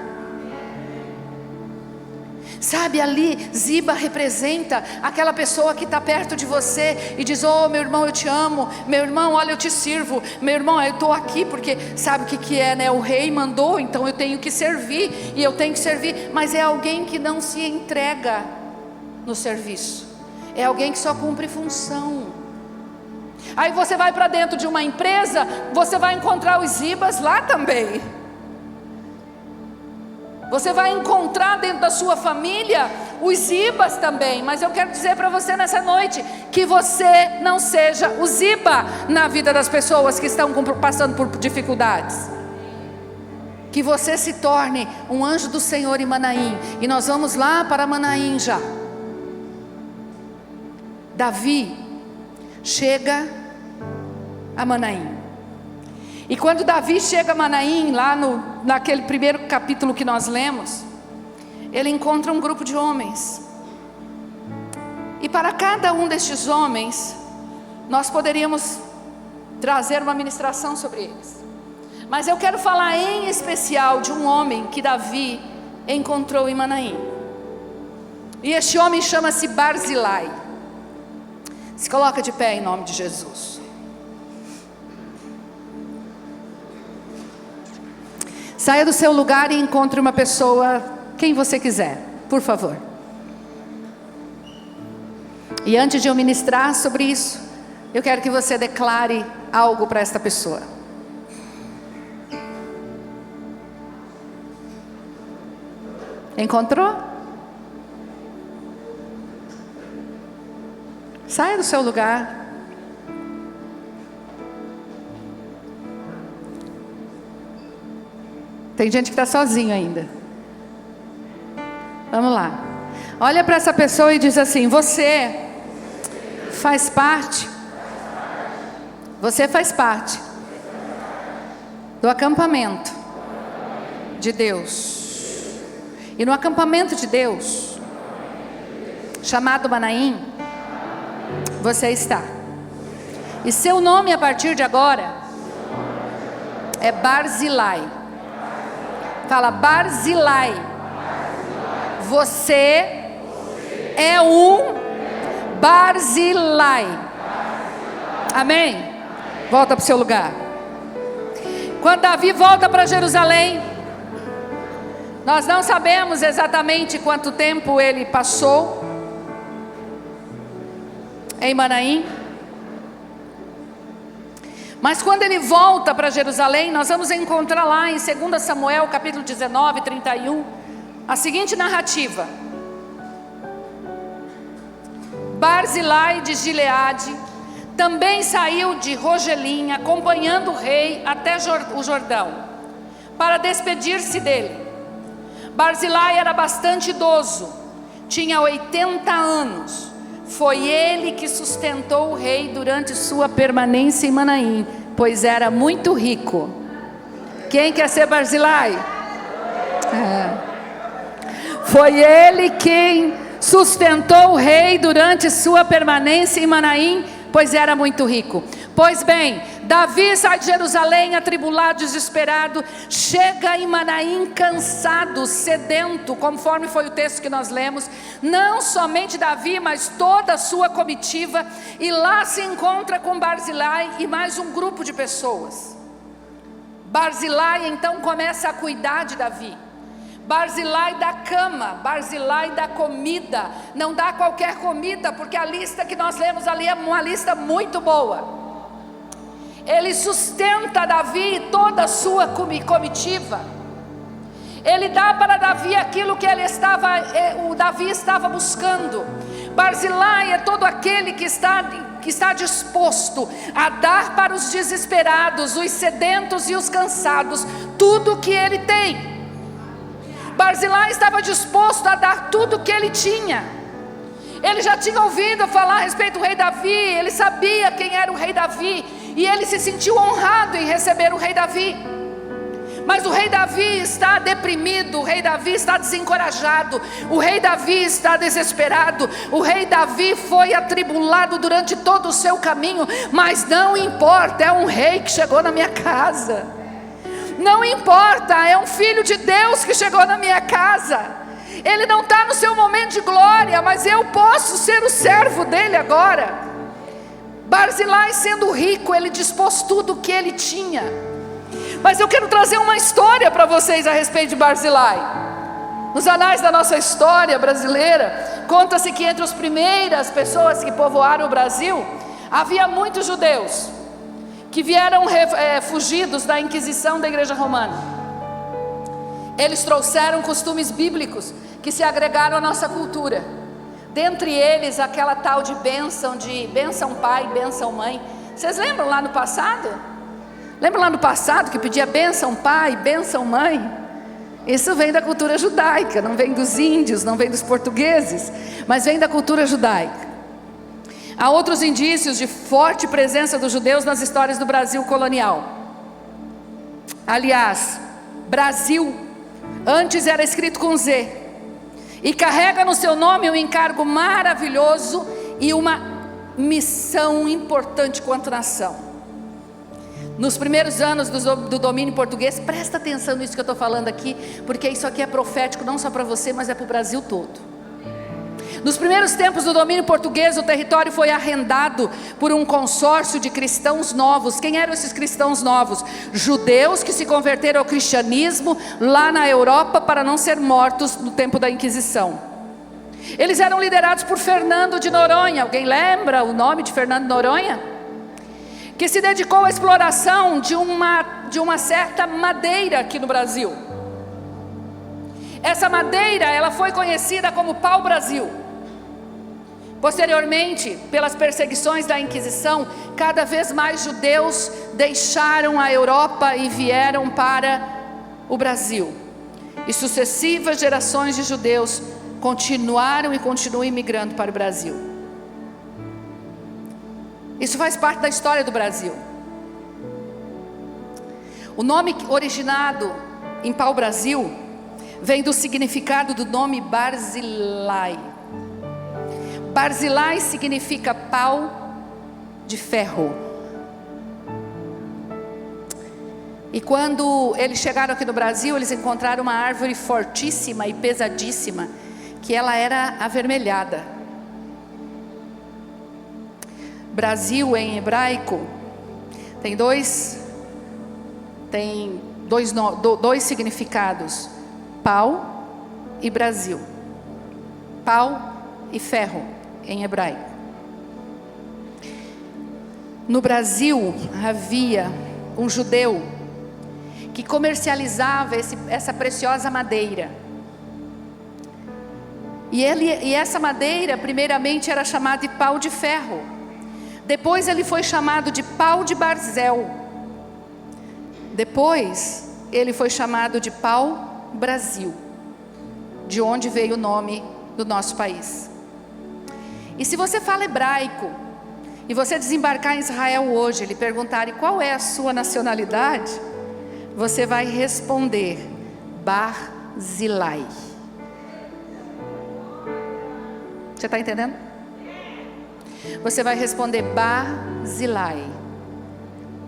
Sabe, ali Ziba representa aquela pessoa que está perto de você e diz: oh, meu irmão, eu te amo. Meu irmão, olha, eu te sirvo. Meu irmão, eu estou aqui porque sabe o que é, né? O rei mandou, então eu tenho que servir, e eu tenho que servir. Mas é alguém que não se entrega no serviço, é alguém que só cumpre função. Aí você vai para dentro de uma empresa, você vai encontrar os Zibas lá também. Você vai encontrar dentro da sua família os Zibas também. Mas eu quero dizer para você nessa noite, que você não seja o Ziba na vida das pessoas que estão passando por dificuldades. Que você se torne um anjo do Senhor em Manaim. E nós vamos lá para Manaim já. Davi chega a Manaim. E quando Davi chega a Manaim, lá naquele primeiro capítulo que nós lemos, ele encontra um grupo de homens. E para cada um destes homens, nós poderíamos trazer uma ministração sobre eles. Mas eu quero falar em especial de um homem que Davi encontrou em Manaim. E este homem chama-se Barzilai. Se coloca de pé em nome de Jesus. Saia do seu lugar e encontre uma pessoa, quem você quiser, por favor. E antes de eu ministrar sobre isso, eu quero que você declare algo para esta pessoa. Encontrou? Saia do seu lugar. Tem gente que está sozinho ainda. Vamos lá. Olha para essa pessoa e diz assim: você faz parte. Você faz parte do acampamento de Deus. E no acampamento de Deus, chamado Manaim, você está. E seu nome a partir de agora é Barzilai. Fala: Barzilai. Você é um Barzilai. Amém? Volta para o seu lugar. Quando Davi volta para Jerusalém, nós não sabemos exatamente quanto tempo ele passou em Manaim. Mas quando ele volta para Jerusalém, nós vamos encontrar lá em 2 Samuel capítulo 19, 31, a seguinte narrativa: Barzilai de Gileade também saiu de Rogelim, acompanhando o rei até o Jordão, para despedir-se dele. Barzilai era bastante idoso, tinha 80 anos. Foi ele que sustentou o rei durante sua permanência em Manaim, pois era muito rico. Quem quer ser Barzilai? Foi ele quem sustentou o rei durante sua permanência em Manaim, pois era muito rico. Pois bem, Davi sai de Jerusalém atribulado, desesperado, chega em Manaim cansado, sedento, conforme foi o texto que nós lemos. Não somente Davi, mas toda a sua comitiva, e lá se encontra com Barzilai e mais um grupo de pessoas. Barzilai então começa a cuidar de Davi. Barzilai da cama, Barzilai da comida. Não dá qualquer comida, porque a lista que nós lemos ali é uma lista muito boa. Ele sustenta Davi e toda a sua comitiva. Ele dá para Davi aquilo que o Davi estava buscando. Barzilai é todo aquele que está disposto a dar para os desesperados, os sedentos e os cansados, tudo o que ele tem. Barzilai estava disposto a dar tudo o que ele tinha. Ele já tinha ouvido falar a respeito do rei Davi, ele sabia quem era o rei Davi, e ele se sentiu honrado em receber o rei Davi. Mas o rei Davi está deprimido, o rei Davi está desencorajado, o rei Davi está desesperado, o rei Davi foi atribulado durante todo o seu caminho. Mas não importa, é um rei que chegou na minha casa. Não importa, é um filho de Deus que chegou na minha casa. Ele não está no seu momento de glória, mas eu posso ser o servo dele agora. Barzilai, sendo rico, ele dispôs tudo o que ele tinha. Mas eu quero trazer uma história para vocês a respeito de Barzilai. Nos anais da nossa história brasileira, conta-se que entre as primeiras pessoas que povoaram o Brasil, havia muitos judeus que vieram fugidos da Inquisição da Igreja Romana. Eles trouxeram costumes bíblicos que se agregaram à nossa cultura. Dentre eles, aquela tal de bênção pai, bênção mãe. Vocês lembram lá no passado? Lembram lá no passado que pedia bênção pai, bênção mãe? Isso vem da cultura judaica, não vem dos índios, não vem dos portugueses, mas vem da cultura judaica. Há outros indícios de forte presença dos judeus nas histórias do Brasil colonial. Aliás, Brasil antes era escrito com Z, e carrega no seu nome um encargo maravilhoso e uma missão importante quanto nação. Nos primeiros anos do domínio português, presta atenção nisso que eu estou falando aqui, porque isso aqui é profético não só para você, mas é para o Brasil todo. Nos primeiros tempos do domínio português, o território foi arrendado por um consórcio de cristãos novos. Quem eram esses cristãos novos? Judeus que se converteram ao cristianismo lá na Europa para não ser mortos no tempo da Inquisição. Eles eram liderados por Fernando de Noronha. Alguém lembra o nome de Fernando de Noronha? Que se dedicou à exploração de uma certa madeira aqui no Brasil. Essa madeira, ela foi conhecida como pau-brasil. Posteriormente, pelas perseguições da Inquisição, cada vez mais judeus deixaram a Europa e vieram para o Brasil. E sucessivas gerações de judeus continuaram e continuam imigrando para o Brasil. Isso faz parte da história do Brasil. O nome originado em pau-brasil vem do significado do nome Barzilai. Barzilai significa pau de ferro. E quando eles chegaram aqui no Brasil, eles encontraram uma árvore fortíssima e pesadíssima, que ela era avermelhada. Brasil em hebraico tem dois significados: pau e Brasil. Pau e ferro em hebraico. No Brasil havia um judeu que comercializava essa preciosa madeira. E essa madeira primeiramente era chamada de pau de ferro. Depois ele foi chamado de pau de barzel. Depois ele foi chamado de pau Brasil, de onde veio o nome do nosso país. E se você fala hebraico e você desembarcar em Israel hoje, lhe perguntarem qual é a sua nacionalidade, você vai responder Barzilai. Você está entendendo? Você vai responder Barzilai,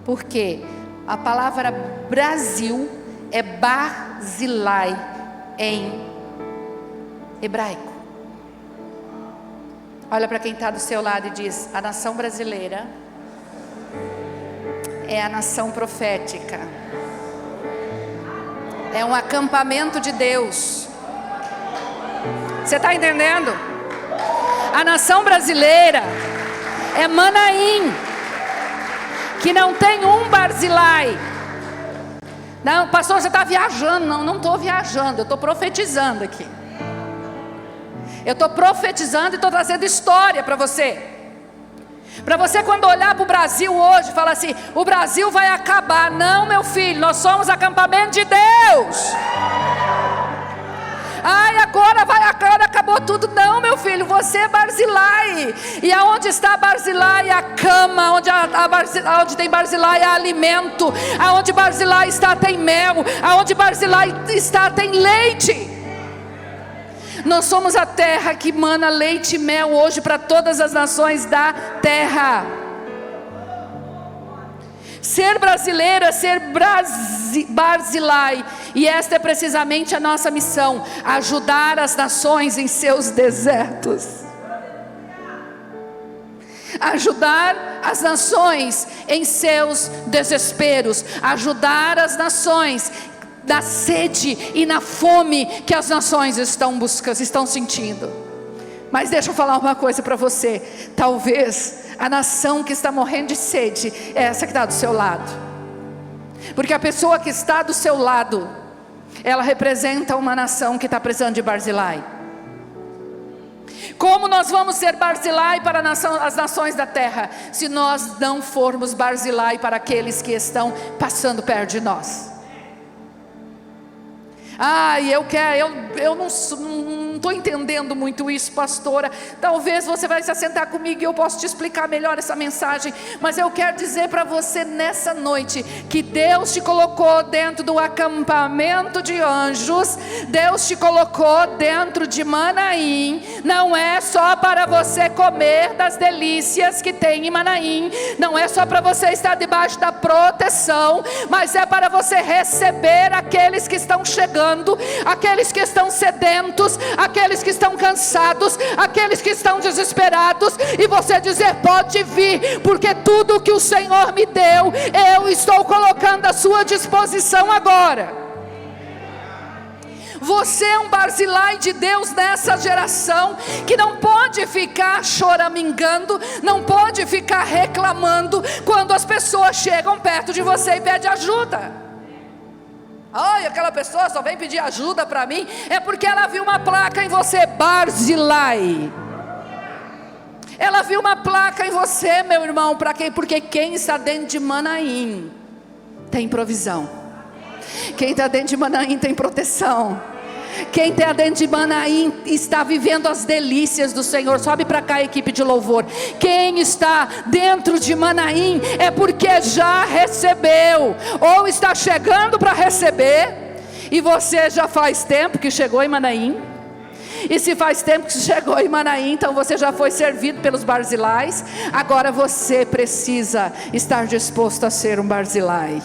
porque a palavra Brasil é Barzilai em hebraico. Olha para quem está do seu lado e diz: a nação brasileira é a nação profética. É um acampamento de Deus. Você está entendendo? A nação brasileira é Manaim, que não tem um Barzilai. Não, pastor, você está viajando. Não estou viajando, eu estou profetizando aqui. Eu estou profetizando e estou trazendo história para você. Para você, quando olhar para o Brasil hoje, falar assim: o Brasil vai acabar. Não, meu filho, nós somos acampamento de Deus. Ai, agora acabou tudo. Não, meu filho, você é Barzilai. E aonde está Barzilai? A cama. Onde tem Barzilai há alimento. Aonde Barzilai está tem mel. Aonde Barzilai está tem leite. Nós somos a terra que mana leite e mel hoje para todas as nações da terra. Ser brasileira, ser Barzilai. E esta é precisamente a nossa missão: ajudar as nações em seus desertos. Ajudar as nações em seus desesperos. Ajudar as nações na sede e na fome que as nações estão sentindo. Mas deixa eu falar uma coisa para você. Talvez a nação que está morrendo de sede é essa que está do seu lado. Porque a pessoa que está do seu lado, ela representa uma nação que está precisando de Barzilai. Como nós vamos ser Barzilai para as nações da terra, se nós não formos Barzilai para aqueles que estão passando perto de nós? Eu não estou entendendo muito isso, pastora. Talvez você vai se assentar comigo e eu posso te explicar melhor essa mensagem. Mas eu quero dizer para você nessa noite que Deus te colocou dentro do acampamento de anjos. Deus te colocou dentro de Manaim. Não é só para você comer das delícias que tem em Manaim. Não é só para você estar debaixo da proteção, mas é para você receber aqueles que estão chegando, aqueles que estão sedentos, aqueles que estão cansados, aqueles que estão desesperados, e você dizer: pode vir, porque tudo que o Senhor me deu, eu estou colocando à sua disposição agora. Você é um Barzilai de Deus nessa geração, que não pode ficar choramingando, não pode ficar reclamando quando as pessoas chegam perto de você e pedem ajuda. Ai, aquela pessoa só vem pedir ajuda para mim. É porque ela viu uma placa em você, Barzilai. Ela viu uma placa em você, meu irmão. Para quem? Porque quem está dentro de Manaim tem provisão. Quem está dentro de Manaim tem proteção. Quem está dentro de Manaim está vivendo as delícias do Senhor. Sobe para cá, equipe de louvor. Quem está dentro de Manaim é porque já recebeu, ou está chegando para receber. E você já faz tempo que chegou em Manaim. E se faz tempo que chegou em Manaim, então você já foi servido pelos Barzilais. Agora você precisa estar disposto a ser um Barzilai.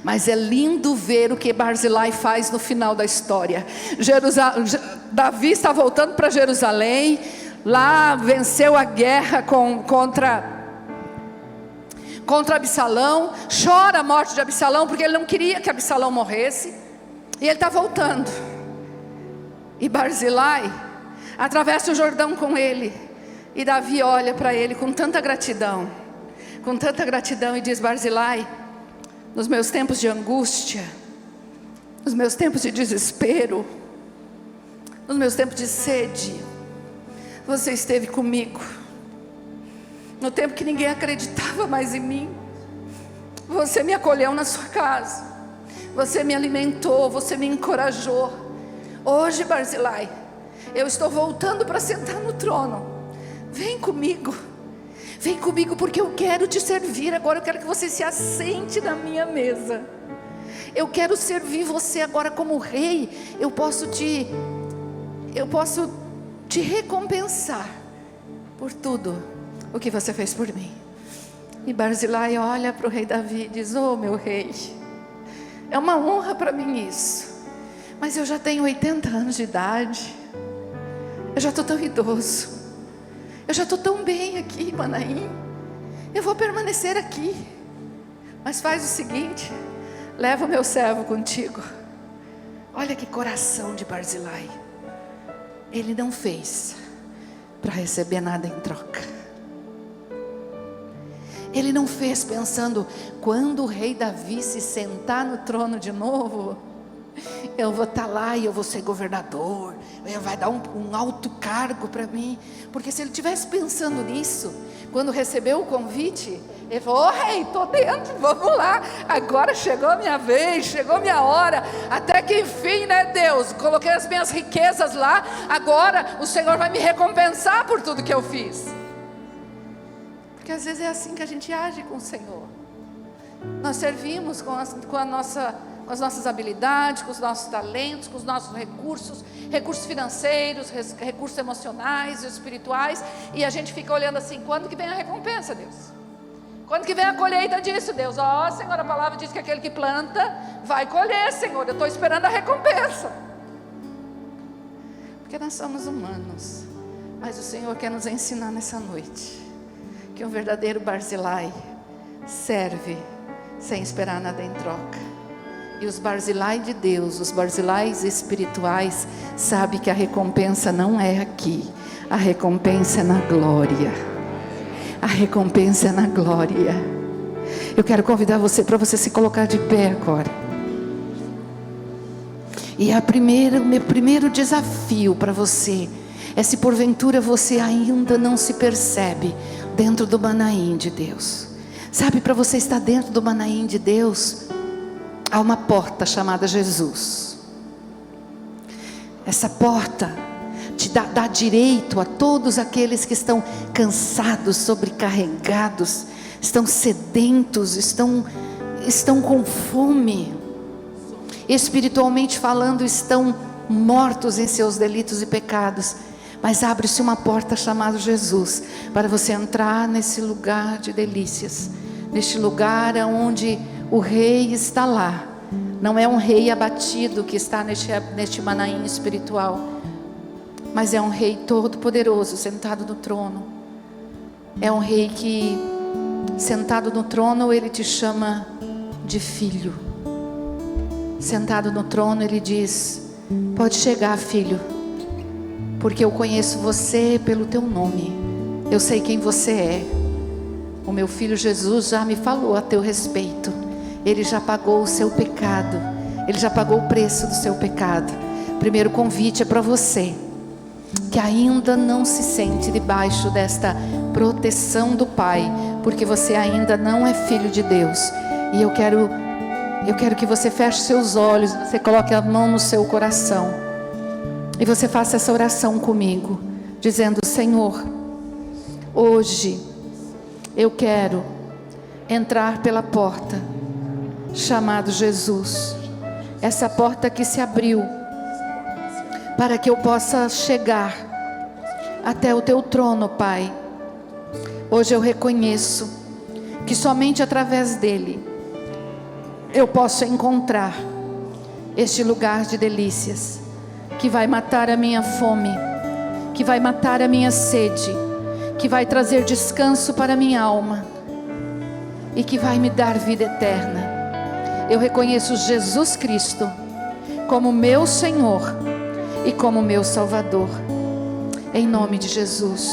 Mas é lindo ver o que Barzilai faz no final da história. Davi está voltando para Jerusalém. Lá venceu a guerra contra Absalão. Chora a morte de Absalão, porque ele não queria que Absalão morresse. E ele está voltando. E Barzilai atravessa o Jordão com ele. E Davi olha para ele com tanta gratidão. E diz: Barzilai, nos meus tempos de angústia, nos meus tempos de desespero, nos meus tempos de sede, você esteve comigo. No tempo que ninguém acreditava mais em mim, você me acolheu na sua casa, você me alimentou, você me encorajou. Hoje, Barzilai, eu estou voltando para sentar no trono. Vem comigo porque eu quero te servir. Agora eu quero que você se assente na minha mesa. Eu quero servir você agora como rei. Eu posso te recompensar por tudo o que você fez por mim. E Barzilai olha para o rei Davi e diz: oh, meu rei, é uma honra para mim isso. Mas eu já tenho 80 anos de idade. Eu já estou tão idoso. Eu já estou tão bem aqui em Manaim. Eu vou permanecer aqui. Mas faz o seguinte: leva o meu servo contigo. Olha que coração de Barzilai. Ele não fez para receber nada em troca. Ele não fez pensando: quando o rei Davi se sentar no trono de novo, eu vou estar lá e eu vou ser governador, ele vai dar um alto cargo para mim. Porque se ele estivesse pensando nisso, quando recebeu o convite, ele falou: oh, rei, estou dentro, vamos lá, agora chegou a minha vez, chegou a minha hora, até que enfim, né, Deus, coloquei as minhas riquezas lá, agora o Senhor vai me recompensar por tudo que eu fiz. Porque às vezes é assim que a gente age com o Senhor. Nós servimos com as nossas habilidades, com os nossos talentos, com os nossos recursos financeiros, recursos emocionais e espirituais, e a gente fica olhando assim: quando que vem a recompensa, Deus? Quando que vem a colheita disso, Deus? Ó, Senhor, a palavra diz que aquele que planta vai colher, Senhor, eu estou esperando a recompensa. Porque nós somos humanos, mas o Senhor quer nos ensinar nessa noite que um verdadeiro Barzilai serve sem esperar nada em troca. E os Barzilai de Deus, os Barzilais espirituais, sabem que a recompensa não é aqui. A recompensa é na glória. A recompensa é na glória. Eu quero convidar você para você se colocar de pé agora. E o meu primeiro desafio para você é: se porventura você ainda não se percebe dentro do Manaim de Deus. Sabe, para você estar dentro do Manaim de Deus, há uma porta chamada Jesus. Essa porta te dá direito a todos aqueles que estão cansados, sobrecarregados, estão sedentos, estão com fome, espiritualmente falando, estão mortos em seus delitos e pecados. Mas abre-se uma porta chamada Jesus, para você entrar nesse lugar de delícias, neste lugar onde o rei está lá. Não é um rei abatido que está neste Manaim espiritual, mas é um rei todo poderoso sentado no trono. É um rei que, sentado no trono, ele te chama de filho. Sentado no trono, ele diz: pode chegar, filho, porque eu conheço você pelo teu nome, eu sei quem você é. O meu filho Jesus já me falou a teu respeito. Ele já pagou o seu pecado, ele já pagou o preço do seu pecado. Primeiro convite é para você que ainda não se sente debaixo desta proteção do Pai, porque você ainda não é filho de Deus. E eu eu quero que você feche seus olhos, você coloque a mão no seu coração e você faça essa oração comigo, dizendo: Senhor, hoje eu quero entrar pela porta chamado Jesus, essa porta que se abriu para que eu possa chegar até o teu trono, Pai. Hoje eu reconheço que somente através dele eu posso encontrar este lugar de delícias, que vai matar a minha fome, que vai matar a minha sede, que vai trazer descanso para a minha alma e que vai me dar vida eterna. Eu reconheço Jesus Cristo como meu Senhor e como meu Salvador, em nome de Jesus.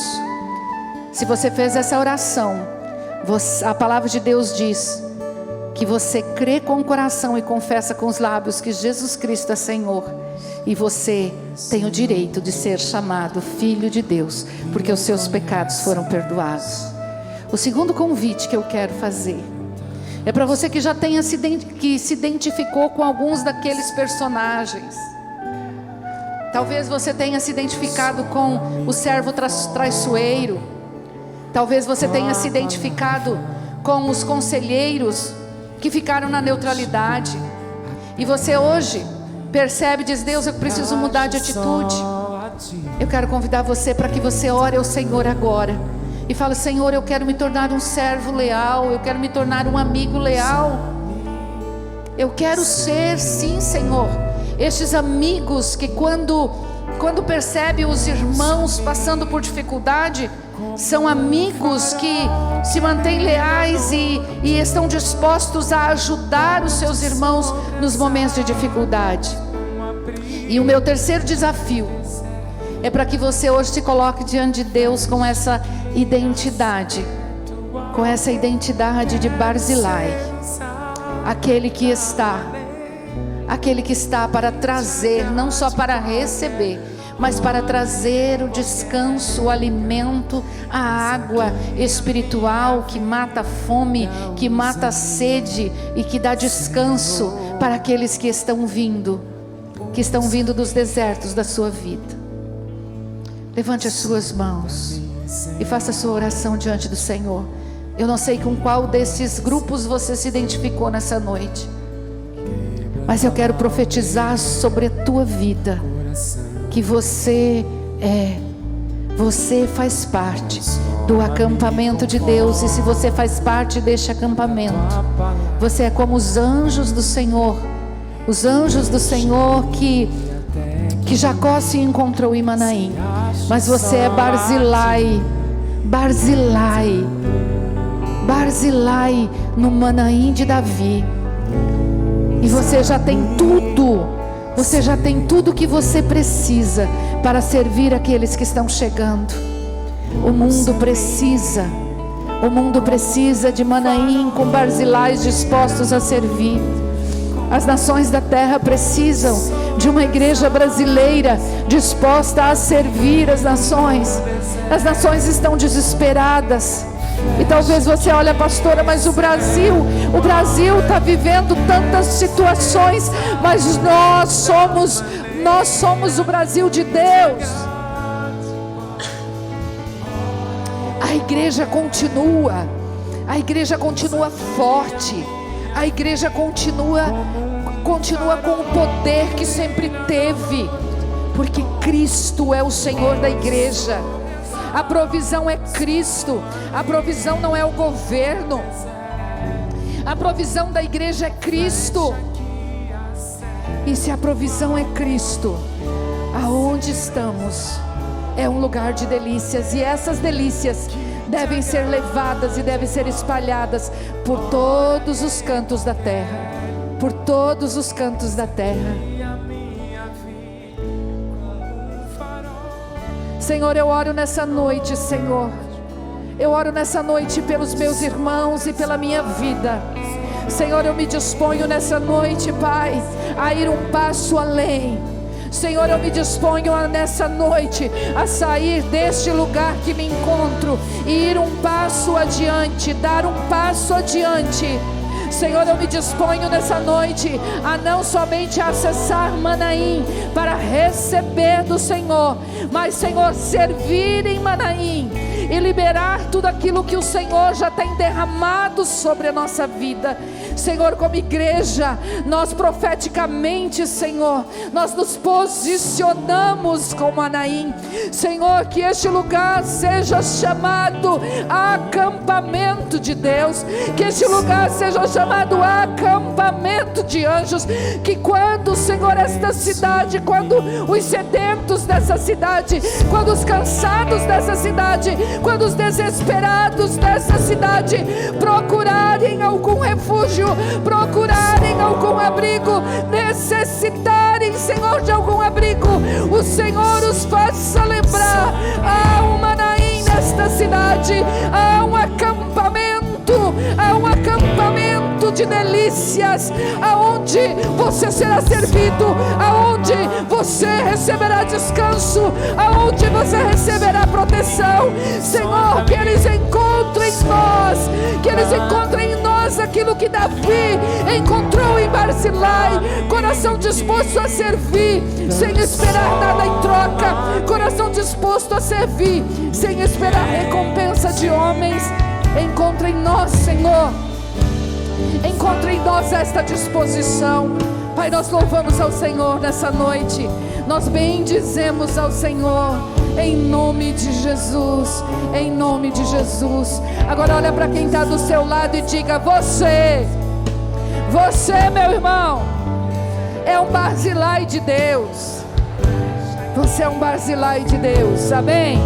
Se você fez essa oração, a palavra de Deus diz que você crê com o coração e confessa com os lábios que Jesus Cristo é Senhor, e você tem o direito de ser chamado filho de Deus, porque os seus pecados foram perdoados. O segundo convite que eu quero fazer é para você que já tenha que se identificou com alguns daqueles personagens. Talvez você tenha se identificado com o servo traiçoeiro. Talvez você tenha se identificado com os conselheiros que ficaram na neutralidade. E você hoje percebe e diz: Deus, eu preciso mudar de atitude. Eu quero convidar você para que você ore ao Senhor agora e fale: Senhor, eu quero me tornar um servo leal, eu quero me tornar um amigo leal. Eu quero ser, sim, Senhor, estes amigos que quando percebe os irmãos passando por dificuldade, são amigos que se mantêm leais e estão dispostos a ajudar os seus irmãos nos momentos de dificuldade. E o meu terceiro desafio é para que você hoje se coloque diante de Deus com essa identidade de Barzilai, aquele que está para trazer, não só para receber, mas para trazer o descanso, o alimento, a água espiritual que mata a fome, que mata a sede e que dá descanso para aqueles que estão vindo dos desertos da sua vida. Levante as suas mãos e faça a sua oração diante do Senhor. Eu não sei com qual desses grupos você se identificou nessa noite, mas eu quero profetizar sobre a tua vida que você faz parte do acampamento de Deus. E se você faz parte deste acampamento, você é como os anjos do Senhor, que Jacó se encontrou em Manaim, mas você é Barzilai no Manaim de Davi, e você já tem tudo que você precisa para servir aqueles que estão chegando. O mundo precisa de Manaim com Barzilais dispostos a servir. As nações da terra precisam de uma igreja brasileira disposta a servir as nações. As nações estão desesperadas. E talvez você olhe, pastora, mas o Brasil está vivendo tantas situações, mas nós somos o Brasil de Deus. A igreja continua forte, a igreja continua com o poder que sempre teve, porque Cristo é o Senhor da igreja. A provisão é Cristo, a provisão não é o governo, a provisão da igreja é Cristo. E se a provisão é Cristo, aonde estamos é um lugar de delícias, e essas delícias devem ser levadas e devem ser espalhadas por todos os cantos da terra, por todos os cantos da terra. Senhor, eu oro nessa noite, Senhor. Eu oro nessa noite pelos meus irmãos e pela minha vida. Senhor, eu me disponho nessa noite, Pai, a ir um passo além. Senhor, eu me disponho nessa noite a sair deste lugar que me encontro e ir um passo adiante, dar um passo adiante. Senhor, eu me disponho nessa noite a não somente acessar Manaim para receber do Senhor, mas, Senhor, servir em Manaim e liberar tudo aquilo que o Senhor já tem derramado sobre a nossa vida. Senhor, como igreja, nós profeticamente, Senhor, nós nos posicionamos com Manaim. Senhor, que este lugar seja chamado acampamento de Deus, que este lugar seja chamado acampamento de anjos, que quando, Senhor, esta cidade, quando os sedentos dessa cidade, quando os cansados dessa cidade, quando os desesperados dessa cidade procurarem algum refúgio, procurarem algum abrigo, necessitarem, Senhor, de algum abrigo, o Senhor os faça lembrar: há um Manaim nesta cidade, há um acampamento de delícias, aonde você será servido, aonde você receberá descanso, aonde você receberá proteção. Senhor, que eles encontrem em nós, que eles encontrem em nós aquilo que Davi encontrou em Barzilai: coração disposto a servir sem esperar nada em troca, coração disposto a servir sem esperar recompensa de homens. Encontre em nós, Senhor, encontre em nós esta disposição. Pai, nós louvamos ao Senhor nessa noite, nós bendizemos ao Senhor, em nome de Jesus, em nome de Jesus. Agora olha para quem está do seu lado e diga: você, meu irmão, é um Barzilai de Deus. Você é um Barzilai de Deus, amém?